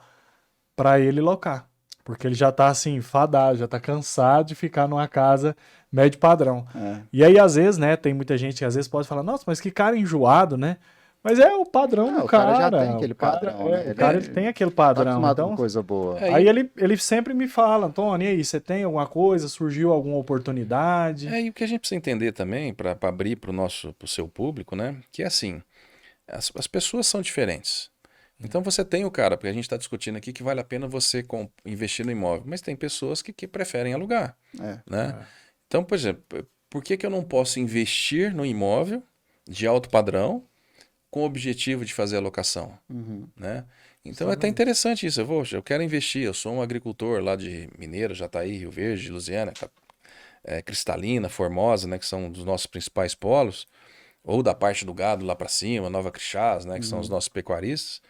para ele locar. Porque ele já tá assim, fadado, já tá cansado de ficar numa casa médio padrão. É. E aí, às vezes, né, tem muita gente que às vezes pode falar, nossa, mas que cara enjoado, né? Mas é o padrão do O cara já tem cara. aquele padrão, né? O cara ele tem aquele Tá padrão. acostumado com Então, coisa boa. É, aí ele sempre me fala, Antônio, e aí, você tem alguma coisa? Surgiu alguma oportunidade? e o que a gente precisa entender também, para abrir para o seu público, né? Que é assim, as pessoas são diferentes. Então você tem o cara, porque a gente está discutindo aqui que vale a pena você investir no imóvel, mas tem pessoas que preferem alugar, É. né? Então, por exemplo, por que eu não posso investir no imóvel de alto padrão com o objetivo de fazer a locação, Uhum. né? Então é até interessante isso. Eu quero investir, eu sou um agricultor lá de Mineiro, Jataí, Rio Verde, Lusiana, Cristalina, Formosa, né, que são dos nossos principais polos, ou da parte do gado lá para cima, Nova Crixás, né, que são os nossos pecuaristas.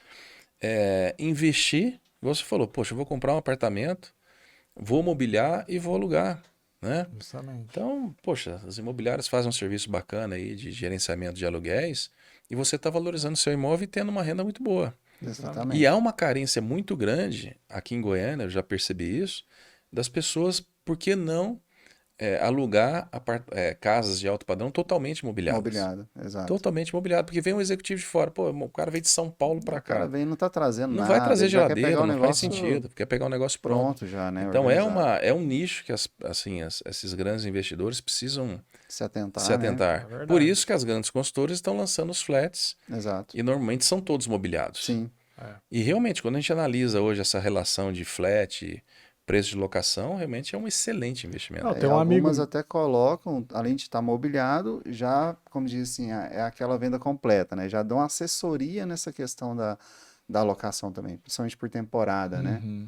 Investir, igual você falou, poxa, eu vou comprar um apartamento, vou mobiliar e vou alugar, né? Justamente. Então, poxa, as imobiliárias fazem um serviço bacana aí de gerenciamento de aluguéis e você está valorizando seu imóvel e tendo uma renda muito boa. Exatamente. E há uma carência muito grande aqui em Goiânia, eu já percebi isso, das pessoas, por que não alugar casas de alto padrão totalmente mobiliadas? Mobiliado, exato. Totalmente mobiliado, porque vem um executivo de fora, pô, o cara veio de São Paulo para O cara cá. vem e não tá trazendo Não nada. vai trazer ele já quer geladeira, pegar o não faz negócio sentido, quer pegar um negócio pronto. pronto já, né? Então organizado. é um nicho que esses grandes investidores precisam Se atentar, se né? atentar. É verdade. Por isso que as grandes consultoras estão lançando os flats Exato. e normalmente são todos mobiliados. Sim. E realmente, quando a gente analisa hoje essa relação de flat, preço de locação, realmente é um excelente investimento. Não, tem um Algumas amigo. até colocam, além de estar mobiliado, já, como diz assim, é aquela venda completa, né? Já dão assessoria nessa questão da locação também, principalmente por temporada, né? Uhum.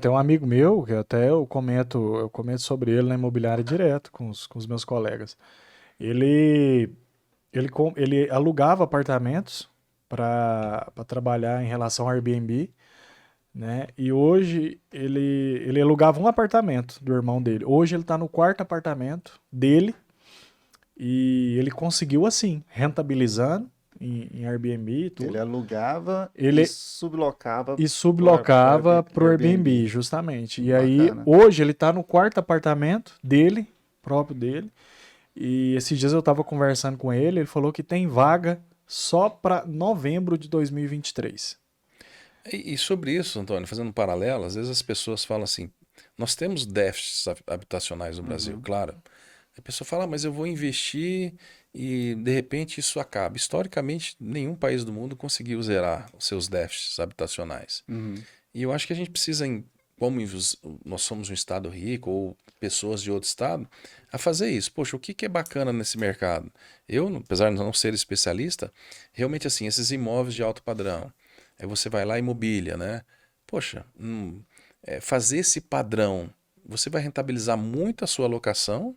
Tem um amigo meu, que até eu comento sobre ele na imobiliária direto com os meus colegas. Ele alugava apartamentos, para trabalhar em relação ao Airbnb, né? E hoje ele alugava um apartamento do irmão dele. Hoje ele está no quarto apartamento dele e ele conseguiu assim, rentabilizando em Airbnb e tudo. Ele alugava Ele e sublocava e sublocava pro pro Airbnb, justamente. E aí Bacana. hoje ele está no quarto apartamento dele, próprio dele. E esses dias eu estava conversando com ele, ele falou que tem vaga só para novembro de 2023. E sobre isso, Antônio, fazendo um paralelo, às vezes as pessoas falam assim, nós temos déficits habitacionais no Brasil, claro. A pessoa fala, mas eu vou investir e de repente isso acaba. Historicamente, nenhum país do mundo conseguiu zerar os seus déficits habitacionais. Uhum. E eu acho que a gente precisa, como nós somos um estado rico ou pessoas de outro estado, a fazer isso. Poxa, o que é bacana nesse mercado? Eu, apesar de não ser especialista, realmente assim, esses imóveis de alto padrão, aí você vai lá e mobília, né? Poxa, fazer esse padrão, você vai rentabilizar muito a sua locação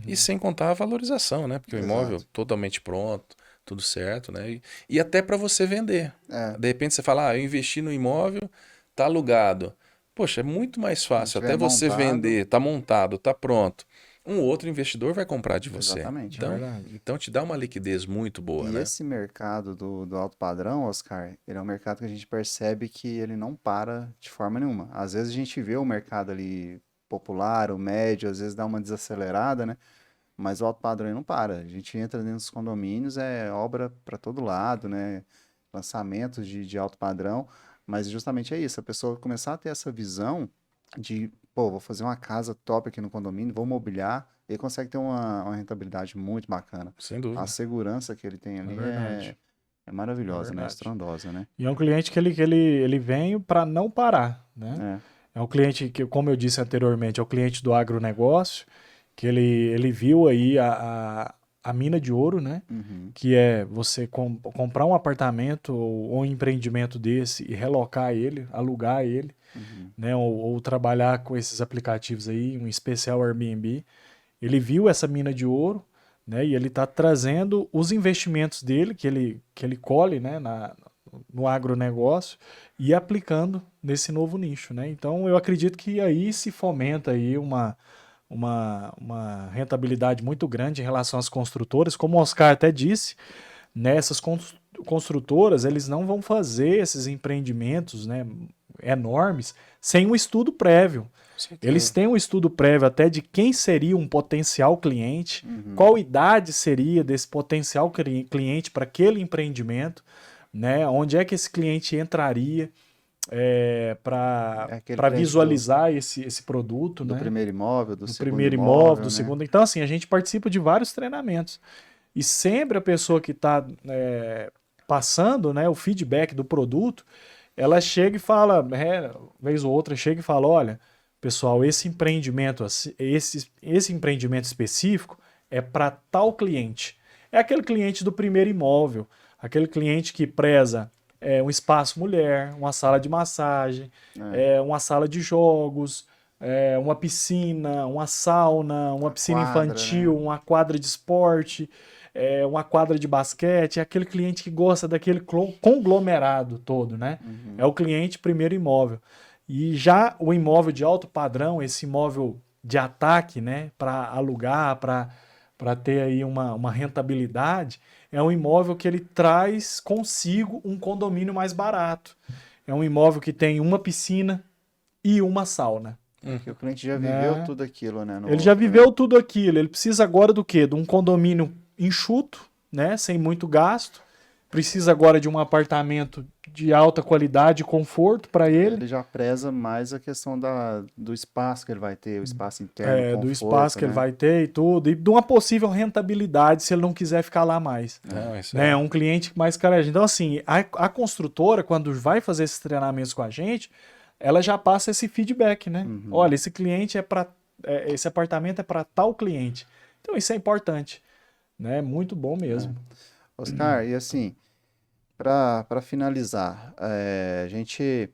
e sem contar a valorização, né? Porque o imóvel Exato. totalmente pronto, tudo certo, né? E até para você vender. É, De repente você fala, eu investi no imóvel, tá alugado. Poxa, é muito mais quando fácil tiver até você montado, vender, tá montado, tá pronto. Um outro investidor vai comprar de você. exatamente. É verdade. Então te dá uma liquidez muito boa, E né? esse mercado do alto padrão, Oscar, ele é um mercado que a gente percebe que ele não para de forma nenhuma. Às vezes a gente vê o mercado ali popular, o médio, às vezes dá uma desacelerada, né? Mas o alto padrão ele não para. A gente entra dentro dos condomínios, é obra para todo lado, né? Lançamentos de alto padrão. Mas justamente é isso, a pessoa começar a ter essa visão de, pô, vou fazer uma casa top aqui no condomínio, vou mobiliar, ele consegue ter uma rentabilidade muito bacana. Sem A dúvida. segurança que ele tem É ali verdade. é É maravilhosa, né? verdade. Estrondosa, né? E é um cliente que ele vem para não parar, né? É. É um cliente que, como eu disse anteriormente, é o cliente do agronegócio, que ele viu aí a mina de ouro, né? Uhum. Que é você comprar um apartamento ou um empreendimento desse e relocar ele, alugar ele, Uhum. né? Ou trabalhar com esses aplicativos aí, um especial Airbnb. Ele viu essa mina de ouro, né? E ele está trazendo os investimentos dele, que ele colhe, né? No agronegócio e aplicando nesse novo nicho, né? Então eu acredito que aí se fomenta aí uma rentabilidade muito grande em relação às construtoras, como o Oscar até disse, né, essas construtoras eles não vão fazer esses empreendimentos, né, enormes sem um estudo prévio. Com certeza. Eles têm um estudo prévio até de quem seria um potencial cliente, Uhum. qual idade seria desse potencial cliente para aquele empreendimento, né? Onde é que esse cliente entraria É para aquele cliente visualizar esse produto, do né? primeiro imóvel, do Do segundo primeiro imóvel, do né? segundo. Então, assim, a gente participa de vários treinamentos. E sempre a pessoa que está passando, né, o feedback do produto, ela chega e fala, vez ou outra, chega e fala, olha, pessoal, esse empreendimento, esse empreendimento específico é para tal cliente. É aquele cliente do primeiro imóvel, aquele cliente que preza um espaço mulher, uma sala de massagem, uma sala de jogos, uma piscina, uma sauna, uma piscina quadra, infantil, né? uma quadra de esporte, uma quadra de basquete, é aquele cliente que gosta daquele conglomerado todo, né? Uhum. É o cliente primeiro imóvel. E já o imóvel de alto padrão, esse imóvel de ataque, né, para alugar, para ter aí uma rentabilidade, é um imóvel que ele traz consigo um condomínio mais barato. É um imóvel que tem uma piscina e uma sauna. Porque o cliente já viveu Né? tudo aquilo, né? No Ele já outro, viveu né? tudo aquilo. Ele precisa agora do quê? De um condomínio enxuto, né? Sem muito gasto. Precisa agora de um apartamento de alta qualidade e conforto para ele. Ele já preza mais a questão do espaço que ele vai ter, o espaço interno, o Do espaço conforto, que ele né? vai ter e tudo. E de uma possível rentabilidade se ele não quiser ficar lá mais. Não, isso Né? é. Um cliente mais carente. Então, assim, a construtora, quando vai fazer esses treinamentos com a gente, ela já passa esse feedback, né? Uhum. Olha, esse cliente esse apartamento é para tal cliente. Então, isso é importante, né? Muito bom mesmo. Oscar, e assim, para finalizar, a gente,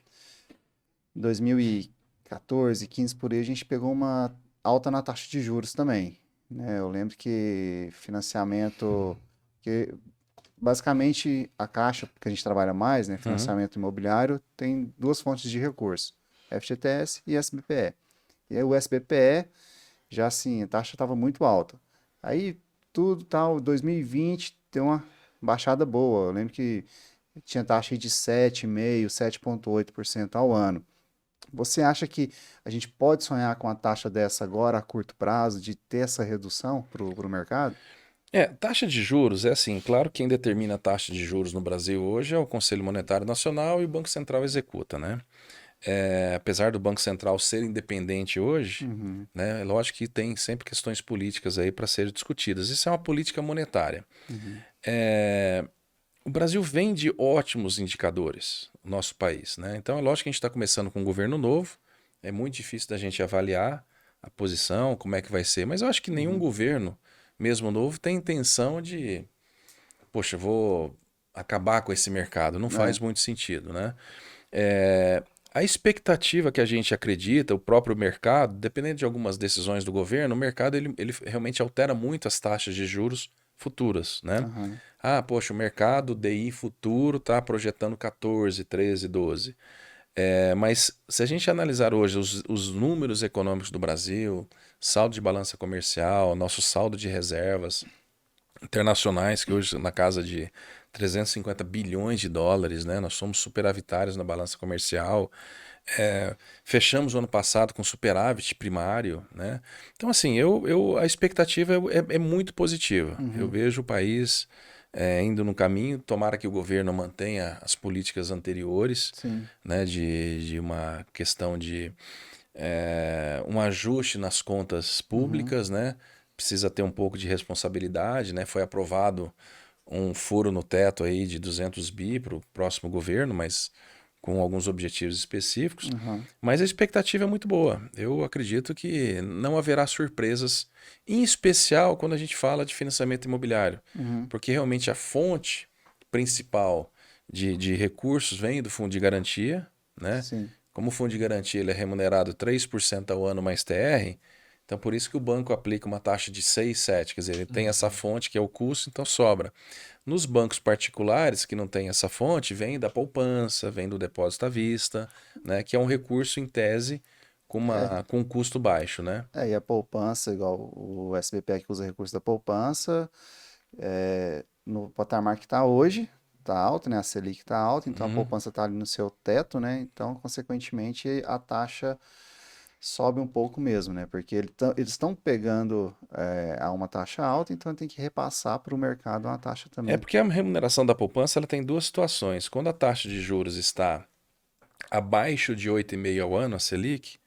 em 2014, 15 por aí, a gente pegou uma alta na taxa de juros também, né? Eu lembro que financiamento, que basicamente, a Caixa, que a gente trabalha mais, né, Uhum. financiamento imobiliário, tem duas fontes de recurso, FGTS e SBPE. E aí o SBPE, já assim, a taxa estava muito alta. Aí, tudo tal, 2020 deu uma baixada boa. Eu lembro que tinha taxa aí de 7,5%, 7,8% ao ano. Você acha que a gente pode sonhar com a taxa dessa agora, a curto prazo, de ter essa redução para o mercado? Taxa de juros é assim, claro que quem determina a taxa de juros no Brasil hoje é o Conselho Monetário Nacional e o Banco Central executa, né? Apesar do Banco Central ser independente hoje, Uhum, né, é lógico que tem sempre questões políticas aí para serem discutidas. Isso é uma política monetária. uhum, É, o Brasil vem de ótimos indicadores, o nosso país, né? Então é lógico que a gente está começando com um governo novo, é muito difícil da gente avaliar a posição, como é que vai ser, mas eu acho que nenhum uhum. governo, mesmo novo, tem intenção de, poxa, vou acabar com esse mercado. Não faz É, muito sentido, né? É, a expectativa que a gente acredita, o próprio mercado, dependendo de algumas decisões do governo, o mercado ele realmente altera muito as taxas de juros futuras, né? aham, Ah, poxa, o mercado DI futuro está projetando 14, 13, 12. Mas se a gente analisar hoje os números econômicos do Brasil, saldo de balança comercial, nosso saldo de reservas internacionais, que hoje na casa de 350 bilhões de dólares, né? Nós somos superavitários na balança comercial. Fechamos o ano passado com superávit primário, né? Então, assim, a expectativa é muito positiva. Eu uhum, vejo o país indo no caminho. Tomara que o governo mantenha as políticas anteriores, sim, né? De uma questão de um ajuste nas contas uhum, públicas, né? Precisa ter um pouco de responsabilidade, né? Foi aprovado um furo no teto aí de 200 bi para o próximo governo, mas com alguns objetivos específicos. aham, Mas a expectativa é muito boa. Eu acredito que não haverá surpresas, em especial quando a gente fala de financiamento imobiliário, uhum, porque realmente a fonte principal de recursos vem do fundo de garantia, né? sim, Como o fundo de garantia ele é remunerado 3% ao ano mais TR, então por isso que o banco aplica uma taxa de 6, 7, quer dizer, ele tem essa fonte que é o custo, então sobra. Nos bancos particulares que não tem essa fonte, vem da poupança, vem do depósito à vista, né, que é um recurso em tese é, com um custo baixo, né? e a poupança, igual o SBPE que usa recurso da poupança, no patamar que está hoje, está alto, né? A Selic está alta, então a Uhum. poupança está ali no seu teto, né? Então, consequentemente, a taxa sobe um pouco mesmo, né? Porque eles estão pegando a uma taxa alta, então tem que repassar para o mercado uma taxa É também. porque a remuneração da poupança ela tem duas situações. Quando a taxa de juros está abaixo de 8,5 ao ano, a Selic,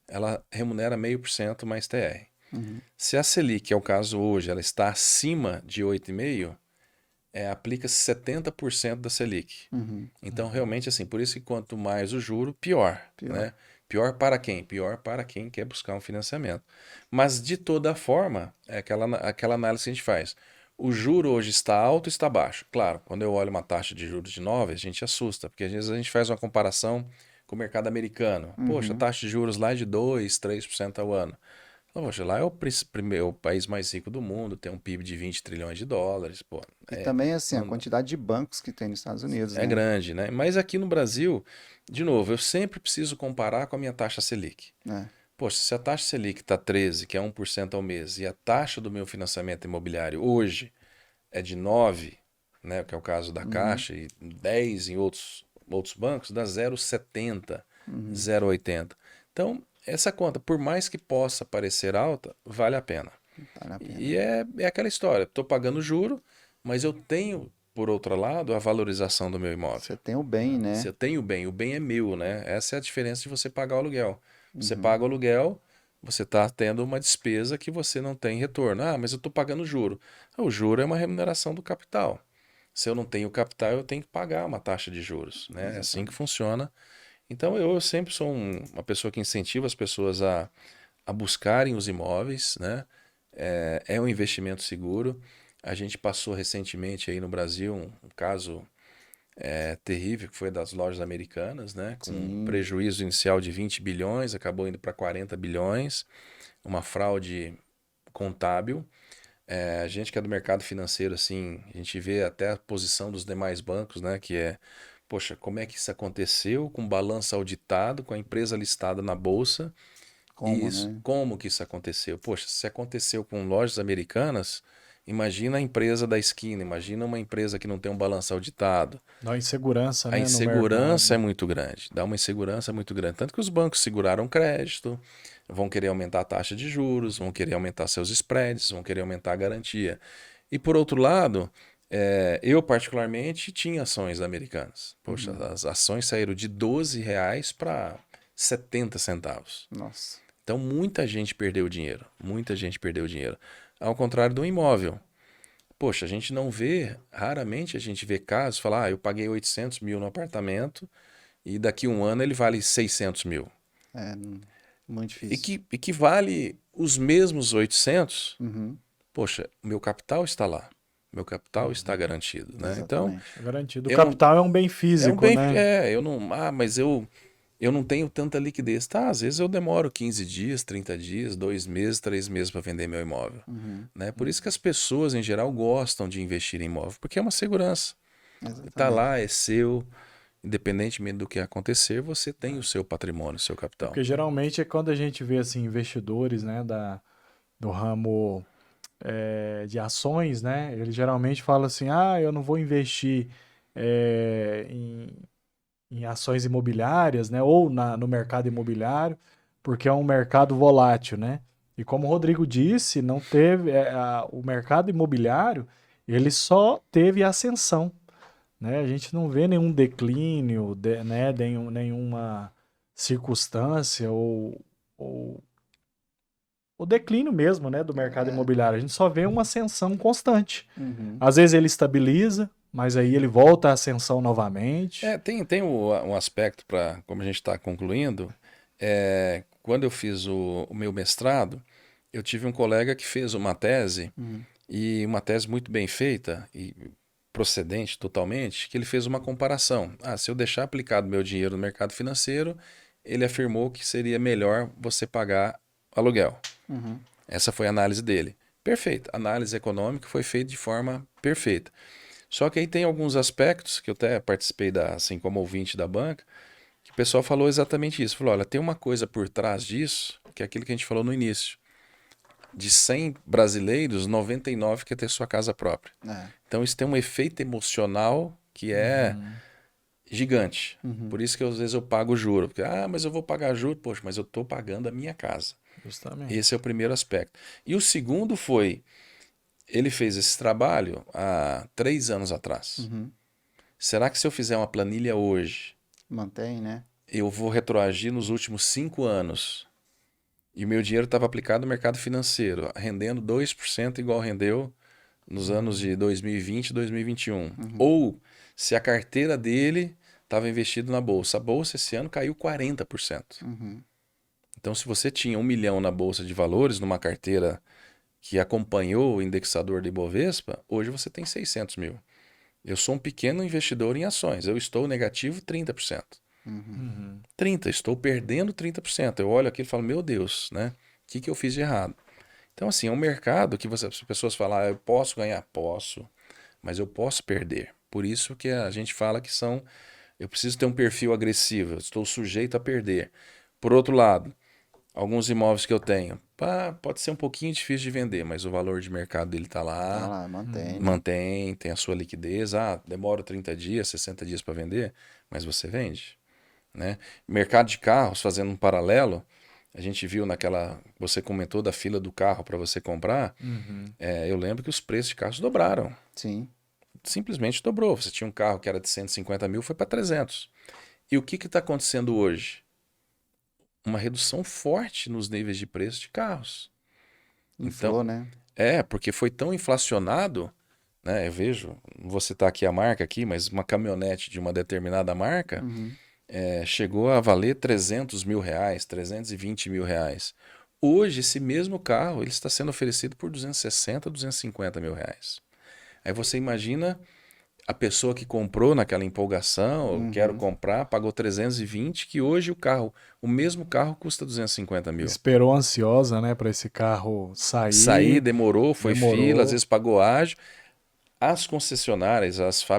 ela remunera 0,5% mais TR. Uhum, Se a Selic, que é o caso hoje, ela está acima de 8,5, aplica-se 70% da Selic. uhum, Então, realmente, assim, por isso que quanto mais o juro, pior, pior. né? Pior para quem? Pior para quem quer buscar um financiamento. Mas, de toda forma, é aquela análise que a gente faz. O juro hoje está alto ou está baixo? Claro, quando eu olho uma taxa de juros de 9, a gente assusta, porque às vezes a gente faz uma comparação com o mercado americano. Poxa, a Uhum. taxa de juros lá é de 2, 3% ao ano. Poxa, lá é o país mais rico do mundo, tem um PIB de 20 trilhões de dólares, pô, E também, assim, a não, quantidade de bancos que tem nos Estados Unidos, é né? grande, né? Mas aqui no Brasil, de novo, eu sempre preciso comparar com a minha taxa Selic. É. Poxa, se a taxa Selic está 13, que é 1% ao mês, e a taxa do meu financiamento imobiliário hoje é de 9, né, que é o caso da Uhum, Caixa, e 10 em outros bancos, dá 0,70, uhum. 0,80. Então, essa conta, por mais que possa parecer alta, vale a pena. Vale a pena. E é aquela história, estou pagando juro, mas eu tenho, por outro lado, a valorização do meu imóvel. Você tem o bem, Se né? eu tenho o bem é meu, né? Essa é a diferença de você pagar o aluguel. Você Uhum. paga o aluguel, você está tendo uma despesa que você não tem retorno. Ah, mas eu estou pagando juro. O juro é uma remuneração do capital. Se eu não tenho capital, eu tenho que pagar uma taxa de juros, né? É assim que Exatamente. funciona. Então eu sempre sou uma pessoa que incentiva as pessoas a buscarem os imóveis, né? É um investimento seguro. A gente passou recentemente aí no Brasil um caso terrível que foi das lojas americanas, né? Com um Sim. prejuízo inicial de 20 bilhões, acabou indo para 40 bilhões, uma fraude contábil. A gente que é do mercado financeiro, assim, a gente vê até a posição dos demais bancos, né? Que é, poxa, como é que isso aconteceu com balanço auditado, com a empresa listada na bolsa? Como, né? Como que isso aconteceu? Poxa, se aconteceu com lojas americanas, imagina a empresa da esquina, imagina uma empresa que não tem um balanço auditado. Dá uma insegurança, A né, no insegurança é mercado. muito grande, dá uma insegurança muito grande. Tanto que os bancos seguraram crédito, vão querer aumentar a taxa de juros, vão querer aumentar seus spreads, vão querer aumentar a garantia. E por outro lado, eu particularmente tinha ações americanas. Poxa, as ações saíram de R$ 12 para 70 centavos. Nossa. Então muita gente perdeu dinheiro, muita gente perdeu dinheiro. Ao contrário do imóvel. Poxa, a gente não vê, raramente a gente vê casos, falar, eu paguei 800 mil no apartamento e daqui um ano ele vale 600 mil. É muito E difícil. que vale os mesmos 800, Uhum, poxa, o meu capital está lá, meu capital está garantido, né? Então, exatamente. É garantido. O eu não, capital é um bem é um físico, bem, né? eu não, mas eu não tenho tanta liquidez. Tá, às vezes eu demoro 15 dias, 30 dias, 2 meses, 3 meses para vender meu imóvel. Uhum, Né? Por isso que as pessoas, em geral, gostam de investir em imóvel, porque é uma segurança. Está exatamente. lá, é seu, independentemente do que acontecer, você tem o seu patrimônio, o seu capital. Porque geralmente é quando a gente vê assim investidores, né, do ramo de ações, né, eles geralmente falam assim, ah, eu não vou investir em ações imobiliárias, né, ou no mercado imobiliário, porque é um mercado volátil, né? E como o Rodrigo disse, não teve o mercado imobiliário, ele só teve ascensão, né? A gente não vê nenhum declínio, né, nenhuma circunstância ou o declínio mesmo, né, do mercado É, imobiliário. A gente só vê uma ascensão constante. uhum, Às vezes ele estabiliza, mas aí ele volta à ascensão novamente. Tem um aspecto para, como a gente está concluindo, quando eu fiz o meu mestrado, eu tive um colega que fez uma tese, uhum, e uma tese muito bem feita e procedente totalmente, que ele fez uma comparação. Ah, se eu deixar aplicado meu dinheiro no mercado financeiro, ele afirmou que seria melhor você pagar aluguel. uhum, Essa foi a análise dele. Perfeito. A análise econômica foi feita de forma perfeita. Só que aí tem alguns aspectos que eu até participei assim como ouvinte da banca, que o pessoal falou exatamente isso. Falou, olha, tem uma coisa por trás disso, que é aquilo que a gente falou no início. De 100 brasileiros, 99 quer ter sua casa própria. é, Então isso tem um efeito emocional que é Uhum, gigante. uhum, Por isso que às vezes eu pago juro. Porque, mas eu vou pagar juro. Poxa, mas eu estou pagando a minha casa. Esse é justamente. o primeiro aspecto. E o segundo foi, ele fez esse trabalho há 3 anos atrás. uhum. Será que se eu fizer uma planilha hoje, Mantém, né? eu vou retroagir nos últimos 5 anos e o meu dinheiro estava aplicado no mercado financeiro, rendendo 2% igual rendeu nos anos de 2020 e 2021. Uhum, Ou se a carteira dele estava investido na bolsa. A bolsa esse ano caiu 40%. uhum, Então, se você tinha 1 milhão na bolsa de valores, numa carteira que acompanhou o indexador de Ibovespa, hoje você tem 600 mil. Eu sou um pequeno investidor em ações. Eu estou negativo 30%. uhum. Uhum. 30%, estou perdendo 30%. Eu olho aquilo e falo, meu Deus, né? O que eu fiz de errado? Então, assim, é um mercado que as pessoas falam, eu posso ganhar? Posso, mas eu posso perder. Por isso que a gente fala que eu preciso ter um perfil agressivo, eu estou sujeito a perder. Por outro lado, alguns imóveis que eu tenho, pode ser um pouquinho difícil de vender, mas o valor de mercado dele está Tá lá, lá, mantém, né? mantém, tem a sua liquidez. Demora 30 dias, 60 dias para vender, mas você vende, né? Mercado de carros, fazendo um paralelo, a gente viu você comentou da fila do carro para você comprar, Uhum. eu lembro que os preços de carros dobraram, Sim. simplesmente dobrou. Você tinha um carro que era de 150 mil, foi para 300. E o que está acontecendo hoje? Uma redução forte nos níveis de preço de carros. Então, Inflou, né? porque foi tão inflacionado, né? Eu vejo, não vou citar aqui a marca aqui, mas uma caminhonete de uma determinada marca Uhum. chegou a valer 300 mil reais, 320 mil reais. Hoje, esse mesmo carro ele está sendo oferecido por 260, 250 mil reais. Aí você imagina a pessoa que comprou naquela empolgação, eu quero Uhum. comprar, pagou 320, que hoje o mesmo carro custa 250 mil. Esperou ansiosa, né, para esse carro Sair, sair, demorou, foi fila, às demorou. vezes pagou ágio. As concessionárias,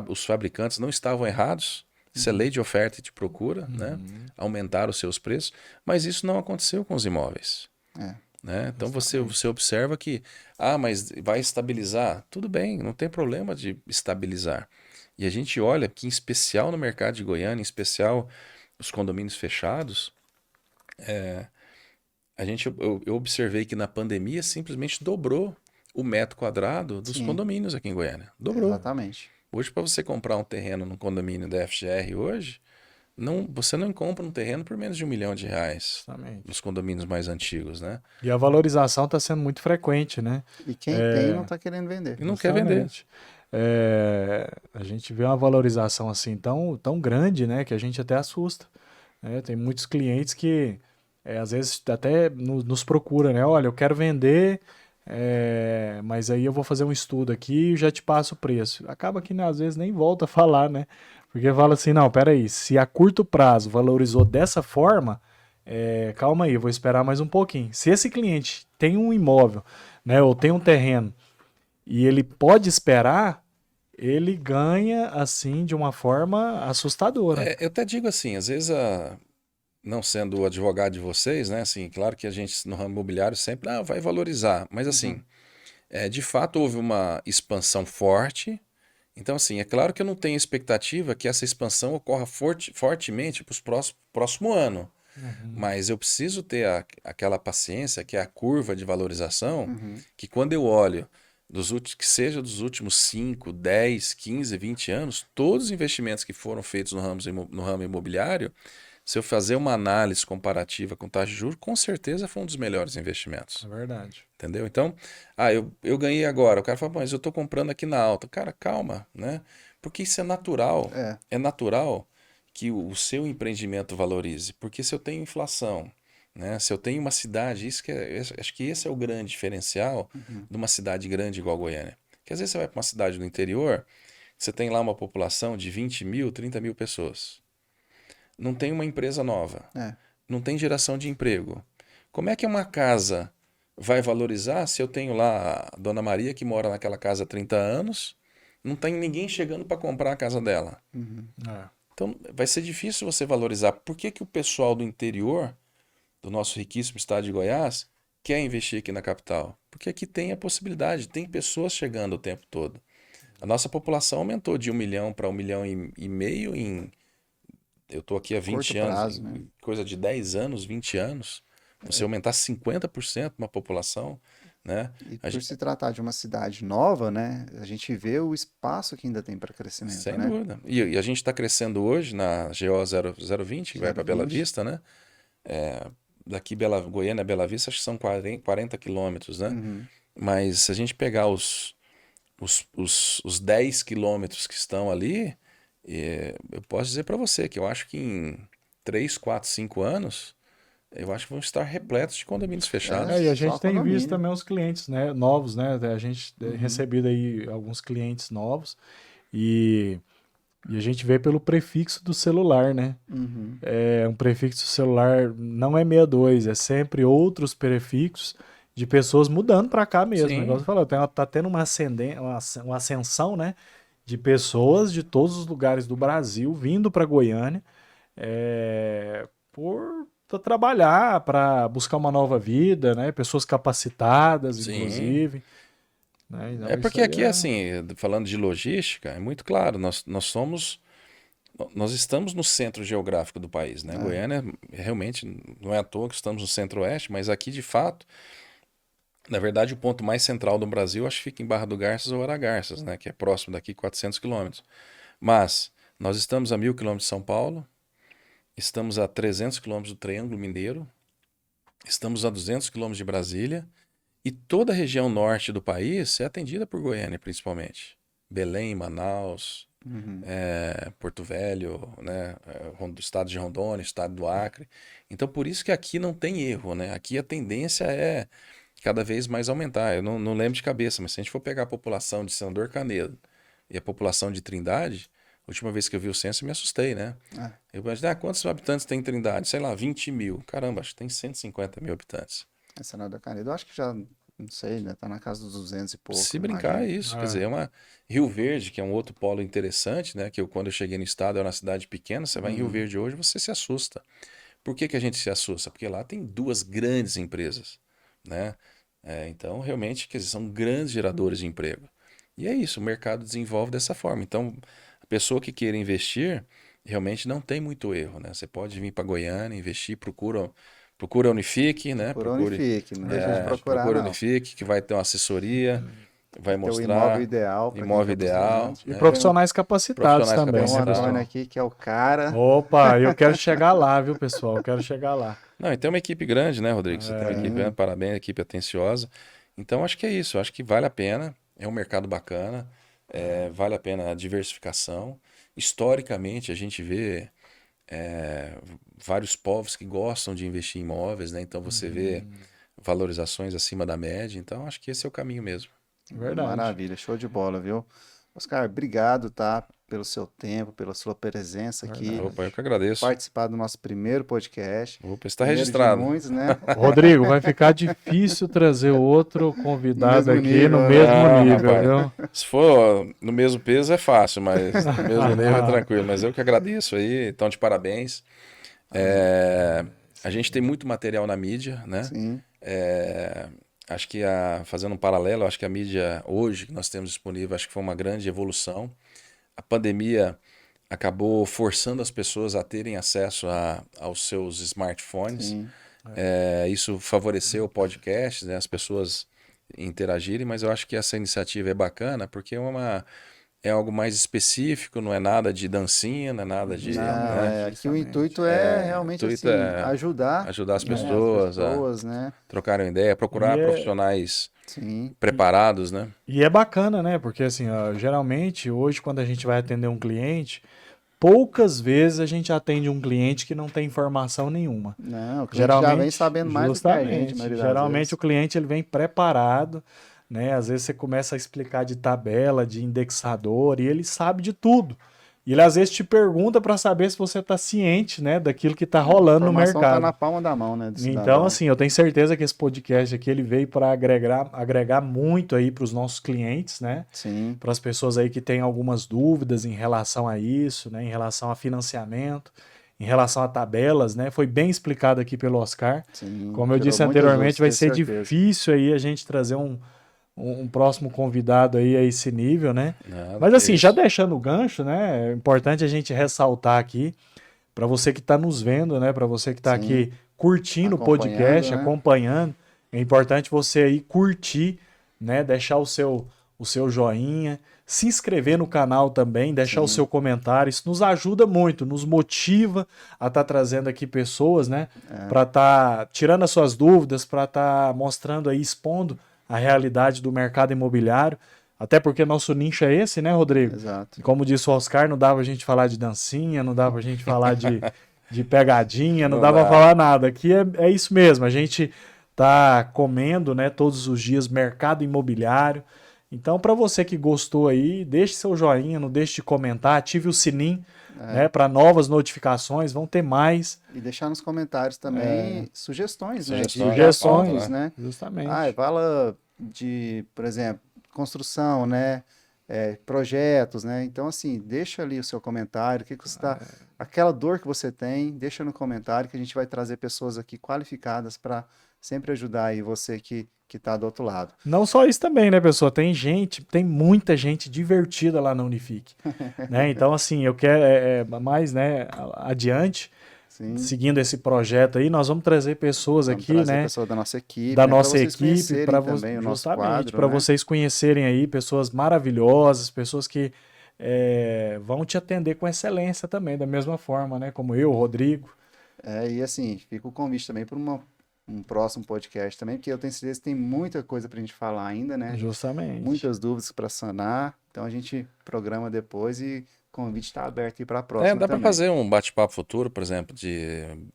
os fabricantes não estavam errados. Isso é lei de oferta e de procura, né? Uhum. Aumentaram os seus preços, mas isso não aconteceu com os imóveis. É, Né? Então você Justamente. observa que, mas vai estabilizar. Tudo bem, não tem problema de estabilizar. E a gente olha que, em especial no mercado de Goiânia, em especial os condomínios fechados, eu observei que na pandemia simplesmente dobrou o metro quadrado dos sim, condomínios aqui em Goiânia. Dobrou. exatamente. Hoje, para você comprar um terreno no condomínio da FGR hoje, você não compra um terreno por menos de R$ 1 milhão nos Justamente. condomínios mais antigos, né? E a valorização está sendo muito frequente, né? E quem tem não É, está querendo vender. E não quer vender. justamente. A gente vê uma valorização assim tão grande, né, que a gente até assusta, né? Tem muitos clientes que às vezes até nos procura, né? Olha, eu quero vender, mas aí eu vou fazer um estudo aqui e já te passo o preço. Acaba que né, às vezes nem volta a falar, né? Porque fala assim, não, peraí, se a curto prazo valorizou dessa forma, calma aí, eu vou esperar mais um pouquinho. Se esse cliente tem um imóvel, né, ou tem um terreno e ele pode esperar, ele ganha assim de uma forma assustadora. Eu até digo assim, às vezes, não sendo o advogado de vocês, né? Assim, claro que a gente no ramo imobiliário sempre vai valorizar, mas Uhum. assim, de fato houve uma expansão forte. Então, assim, é claro que eu não tenho expectativa que essa expansão ocorra fortemente para o próximo ano. Uhum. Mas eu preciso ter aquela paciência, que é a curva de valorização, Uhum. que quando eu olho que seja dos últimos 5, 10, 15, 20 anos, todos os investimentos que foram feitos no ramo imobiliário, se eu fazer uma análise comparativa com taxa de juros, com certeza foi um dos melhores É investimentos. verdade. Entendeu? Então, eu ganhei agora. O cara fala, mas eu estou comprando aqui na alta. Cara, calma, né? Porque isso é natural. É, É natural que o seu empreendimento valorize. Porque se eu tenho inflação, né? Se eu tenho uma cidade, acho que esse é o grande diferencial uhum. de uma cidade grande igual Goiânia. Que às vezes você vai para uma cidade do interior, você tem lá uma população de 20 mil, 30 mil pessoas. Não tem uma empresa nova. É, Não tem geração de emprego. Como é que uma casa vai valorizar se eu tenho lá a Dona Maria que mora naquela casa há 30 anos, não tem ninguém chegando para comprar a casa dela? uhum. É, Então vai ser difícil você valorizar. Por que que o pessoal do interior, do nosso riquíssimo estado de Goiás, quer investir aqui na capital? Porque aqui tem a possibilidade, tem pessoas chegando o tempo todo. A nossa população aumentou de 1 milhão para 1,5 milhão eu estou aqui há Curto 20 anos, prazo, né? coisa de 10 anos, 20 anos. Você É, aumentar 50% uma população, né? e A por gen- se tratar de uma cidade nova, né? A gente vê o espaço que ainda tem para crescimento, Sem né? dúvida. E a gente está crescendo hoje na GO 0020, que vai para Bela 0,20. Vista, né? Daqui Goiânia a Bela Vista, acho que são 40 quilômetros, né? Uhum. Mas se a gente pegar os 10 quilômetros que estão ali, eu posso dizer para você que eu acho que em 3, 4, 5 anos, eu acho que vão estar repletos de condomínios É fechados. E a só gente tem visto condomínio. também os clientes, né, novos, né? A gente tem Uhum. recebido aí alguns clientes novos e, e a gente vê pelo prefixo do celular, né? Uhum. Um prefixo celular não é 62, é sempre outros prefixos de pessoas mudando para cá mesmo. Igual você Sim, falou, tá tendo uma ascensão, né? De pessoas de todos os lugares do Brasil vindo para Goiânia por pra trabalhar, para buscar uma nova vida, né? Pessoas capacitadas, sim. inclusive. Né? É Então, isso porque aí aqui, é. assim, falando de logística, é muito claro, nós estamos no centro geográfico do país, né? É. Goiânia, realmente, não é à toa que estamos no centro-oeste, mas aqui, de fato, na verdade, o ponto mais central do Brasil, acho que fica em Barra do Garças ou Aragarças, né? Que é próximo daqui, 400 quilômetros. Mas nós estamos a 1.000 quilômetros de São Paulo, estamos a 300 quilômetros do Triângulo Mineiro, estamos a 200 quilômetros de Brasília, e toda a região norte do país é atendida por Goiânia, principalmente. Belém, Manaus, Uhum. Porto Velho, né? Estado de Rondônia, estado do Acre. Então, por isso que aqui não tem erro, né? Aqui a tendência é cada vez mais aumentar. Eu não lembro de cabeça, mas se a gente for pegar a população de Senador Canedo, e a população de Trindade, a última vez que eu vi o censo eu me assustei, né? Eu imaginei, quantos habitantes tem em Trindade? Sei lá, 20 mil. Caramba, acho que tem 150 mil habitantes. Senador da Caneta, eu acho que já, não sei, né? Tá na casa dos 200 e pouco. Se brincar, é isso. Quer dizer, Rio Verde, que é um outro polo interessante, né? Que quando eu cheguei no estado, era uma cidade pequena, você vai em Rio Verde hoje, você se assusta. Por que a gente se assusta? Porque lá tem 2 grandes empresas, né? Então, realmente, quer dizer, são grandes geradores de emprego. E é isso, o mercado desenvolve dessa forma. Então, a pessoa que queira investir, realmente não tem muito erro, né? Você pode vir para Goiânia, investir, procura a Unifique, né? Procura a Unifique, não deixa de procurar, procura a não. Unifique, que vai ter uma assessoria, vai Tem o mostrar imóvel ideal. pra imóvel quem tá ideal, precisando. E né? profissionais capacitados Profissionais também, Tem o né, capacitados. Antônio pessoal? aqui, que é o cara. Opa, eu quero chegar lá, viu, pessoal? Eu quero chegar lá. Não, e tem uma equipe grande, né, Rodrigo? Você tem uma equipe Sim. grande, parabéns, equipe atenciosa. Então, acho que é isso. Acho que vale a pena. É um mercado bacana. Vale a pena a diversificação. Historicamente, a gente vê vários povos que gostam de investir em imóveis, né? Então, você vê valorizações acima da média. Então, acho que esse é o caminho mesmo. Verdade. Maravilha, show de bola, viu? Oscar, obrigado, tá? Pelo seu tempo, pela sua presença aqui. Opa, eu que agradeço. Participar do nosso primeiro podcast. Opa, está Primeiro registrado. de muitos, né? Rodrigo, vai ficar difícil trazer outro convidado No mesmo aqui nível, no né? mesmo Não, nível, rapaz. viu? Se for no mesmo peso é fácil, mas no mesmo nível é tranquilo. Mas eu que agradeço aí, então de parabéns. A gente tem muito material na mídia, né? Sim, Acho que fazendo um paralelo, acho que a mídia hoje que nós temos disponível, acho que foi uma grande evolução. A pandemia acabou forçando as pessoas a terem acesso aos seus smartphones. sim. Isso favoreceu o podcast, né? As pessoas interagirem, mas eu acho que essa iniciativa é bacana porque é algo mais específico, não é nada de dancinha, não é nada de, Não, né? aqui o intuito é realmente O intuito assim, é ajudar, ajudar as né, pessoas, né? trocarem ideia, procurar E profissionais Sim, preparados, né? E é bacana, né? Porque assim, ó, geralmente, hoje, quando a gente vai atender um cliente, poucas vezes a gente atende um cliente que não tem informação nenhuma. não, o cliente já vem sabendo mais do que a gente, a maioria das Geralmente vezes. o cliente ele vem preparado, né? Às vezes você começa a explicar de tabela, de indexador, e ele sabe de tudo. E ele às vezes te pergunta para saber se você está ciente, né, daquilo que está A rolando no informação mercado. tá na palma da mão, né, do Então, cidadão. assim, eu tenho certeza que esse podcast aqui ele veio para agregar muito aí para os nossos clientes, né? Sim, Para as pessoas aí que têm algumas dúvidas em relação a isso, né? Em relação a financiamento, em relação a tabelas, né? Foi bem explicado aqui pelo Oscar. sim. Como eu Tirou disse muitas anteriormente, vai dúvidas, ser tenho certeza. difícil aí a gente trazer um próximo convidado aí a esse nível, né? Nada Mas que assim, isso. já deixando o gancho, né? É importante a gente ressaltar aqui para você que está nos vendo, né? Para você que está Sim. aqui curtindo o Acompanhando, podcast, né? acompanhando, é importante você aí curtir, né? Deixar o seu joinha, se inscrever no canal também, deixar o Sim. seu comentário. Isso nos ajuda muito, nos motiva a estar trazendo aqui pessoas, né? Para estar tirando as suas dúvidas, para estar mostrando aí, expondo a realidade do mercado imobiliário. Até porque nosso nicho é esse, né, Rodrigo? Exato. Como disse o Oscar, não dava pra gente falar de dancinha, não dava pra gente falar de pegadinha, não Não dava pra dá. falar nada. Aqui é isso mesmo, a gente tá comendo, né, todos os dias mercado imobiliário. Então, para você que gostou aí, deixe seu joinha, não deixe de comentar, ative o sininho, né, para novas notificações, vão ter mais E deixar nos comentários também sugestões, né? Sugestões, De assuntos, sugestões, né? justamente. Fala de, por exemplo, construção, né? Projetos, né? Então, assim, deixa ali o seu comentário, o que que você tá, aquela dor que você tem, deixa no comentário que a gente vai trazer pessoas aqui qualificadas para sempre ajudar aí você que está do outro lado. Não só isso também, né, pessoal? Tem muita gente divertida lá na Unifique, né? Então, assim, eu quero mais, né, adiante, Sim. seguindo esse projeto aí, nós vamos trazer pessoas Vamos aqui, trazer né, pessoas da nossa equipe, da né? Para nossa vocês equipe, conhecerem para também o nosso justamente quadro, para né? vocês conhecerem aí pessoas maravilhosas, pessoas que vão te atender com excelência também, da mesma forma, né, como eu, o Rodrigo. E assim, fica o convite também para um próximo podcast também, porque eu tenho certeza que tem muita coisa para a gente falar ainda, né? Justamente. Muitas dúvidas para sanar. Então a gente programa depois e convite está aberto aí para a próxima Dá para também. fazer um bate-papo futuro, por exemplo,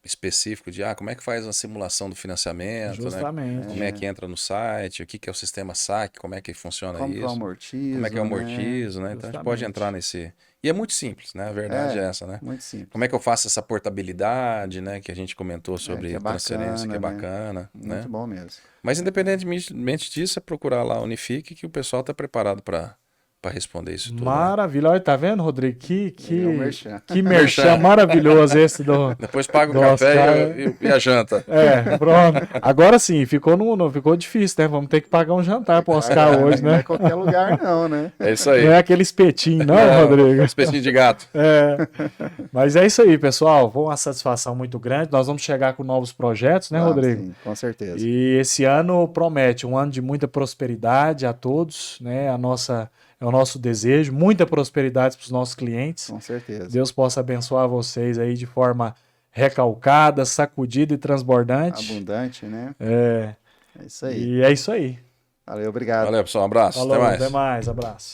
específico de como é que faz uma simulação do financiamento, né? Justamente. Como é que entra no site, o que que é o sistema saque, como é que funciona Como que eu isso, amortizo, como é que eu né? amortizo, né? Então a gente pode Justamente. entrar nesse... E é muito simples, né? A verdade é essa, né? Muito simples. Como é que eu faço essa portabilidade, né? Que a gente comentou sobre que é transferência, que é bacana, bacana, né? Muito bom mesmo. Mas independentemente disso, é procurar lá a Unifique que o pessoal está preparado para responder isso tudo, né? Maravilha. Olha, tá vendo, Rodrigo? É o merchan. Que merchan maravilhoso esse do. Depois paga o do café Oscar. e a janta. Pronto. Agora sim, não ficou difícil, né? Vamos ter que pagar um jantar pro Oscar hoje, Não é né? qualquer lugar não, né? É isso aí. Não é aquele espetinho, não, Rodrigo? Espetinho de gato. Mas é isso aí, pessoal. Foi uma satisfação muito grande. Nós vamos chegar com novos projetos, né, Vamos, Rodrigo? sim, com certeza. E esse ano promete um ano de muita prosperidade a todos, né? É o nosso desejo, muita prosperidade para os nossos clientes. Com certeza. Deus possa abençoar vocês aí de forma recalcada, sacudida e transbordante. Abundante, né? É É isso aí. E é isso aí. Valeu, obrigado. Valeu, pessoal. Um abraço. Falou, Até mais. até mais, abraço.